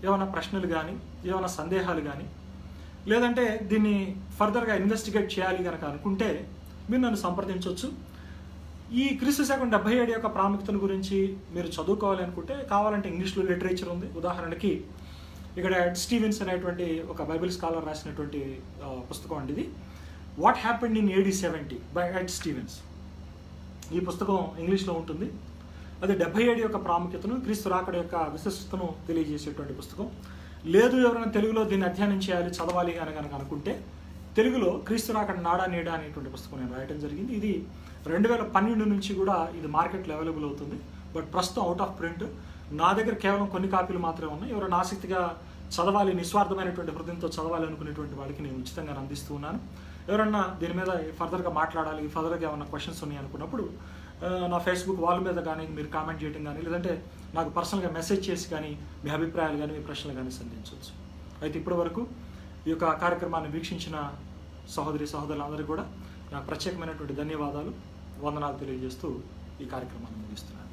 ఏమైనా ప్రశ్నలు కానీ, ఏమైనా సందేహాలు కానీ, లేదంటే దీన్ని ఫర్దర్గా ఇన్వెస్టిగేట్ చేయాలి కనుక అనుకుంటే మీరు నన్ను సంప్రదించవచ్చు. ఈ క్రీస్తు శకం 77 యొక్క ప్రాముఖ్యతను గురించి మీరు చదువుకోవాలి అనుకుంటే, కావాలంటే ఇంగ్లీష్లో లిటరేచర్ ఉంది. ఉదాహరణకి ఇక్కడ ఎడ్ స్టీవెన్స్ అనేటువంటి ఒక బైబిల్ స్కాలర్ రాసినటువంటి పుస్తకం అండి ఇది, what happened in AD 70 by ed Stevens. ఈ పుస్తకం ఇంగ్లీష్లో ఉంటుంది. అది 77 యొక్క ప్రాముఖ్యతను, క్రీస్తు రాకడ యొక్క విశిష్టతను తెలియజేసేటువంటి పుస్తకం. లేదు ఎవరైనా తెలుగులో దీన్ని అధ్యయనం చేయాలి, చదవాలి అని కనుక అనుకుంటే తెలుగులో క్రీస్తు రాకడ నాడా నేడా అనేటువంటి పుస్తకం నేను రాయడం జరిగింది. ఇది 2012 నుంచి కూడా ఇది మార్కెట్లో అవైలబుల్ అవుతుంది. బట్ ప్రస్తుతం అవుట్ ఆఫ్ ప్రింట్. నా దగ్గర కేవలం కొన్ని కాపీలు మాత్రమే ఉన్నాయి. ఎవరైనా ఆసక్తిగా చదవాలి, నిస్వార్థమైనటువంటి హృదయంతో చదవాలి అనుకునేటువంటి వాళ్ళకి నేను ఉచితంగా అందిస్తూ ఉన్నాను. ఎవరన్నా దీని మీద ఫర్దర్గా మాట్లాడాలి, ఫర్దర్గా ఏమైనా క్వశ్చన్స్ ఉన్నాయి అనుకున్నప్పుడు నా ఫేస్బుక్ వాల్ మీద కానీ మీరు కామెంట్ చేయడం కానీ, లేదంటే నాకు పర్సనల్గా మెసేజ్ చేసి కానీ మీ అభిప్రాయాలు కానీ, మీ ప్రశ్నలు కానీ సంధించవచ్చు. అయితే ఇప్పటి వరకు ఈ యొక్క కార్యక్రమాన్ని వీక్షించిన సహోదరులందరికీ కూడా నాకు ప్రత్యేకమైనటువంటి ధన్యవాదాలు, వందనాలు తెలియజేస్తూ ఈ కార్యక్రమాన్ని ముగిస్తున్నాను.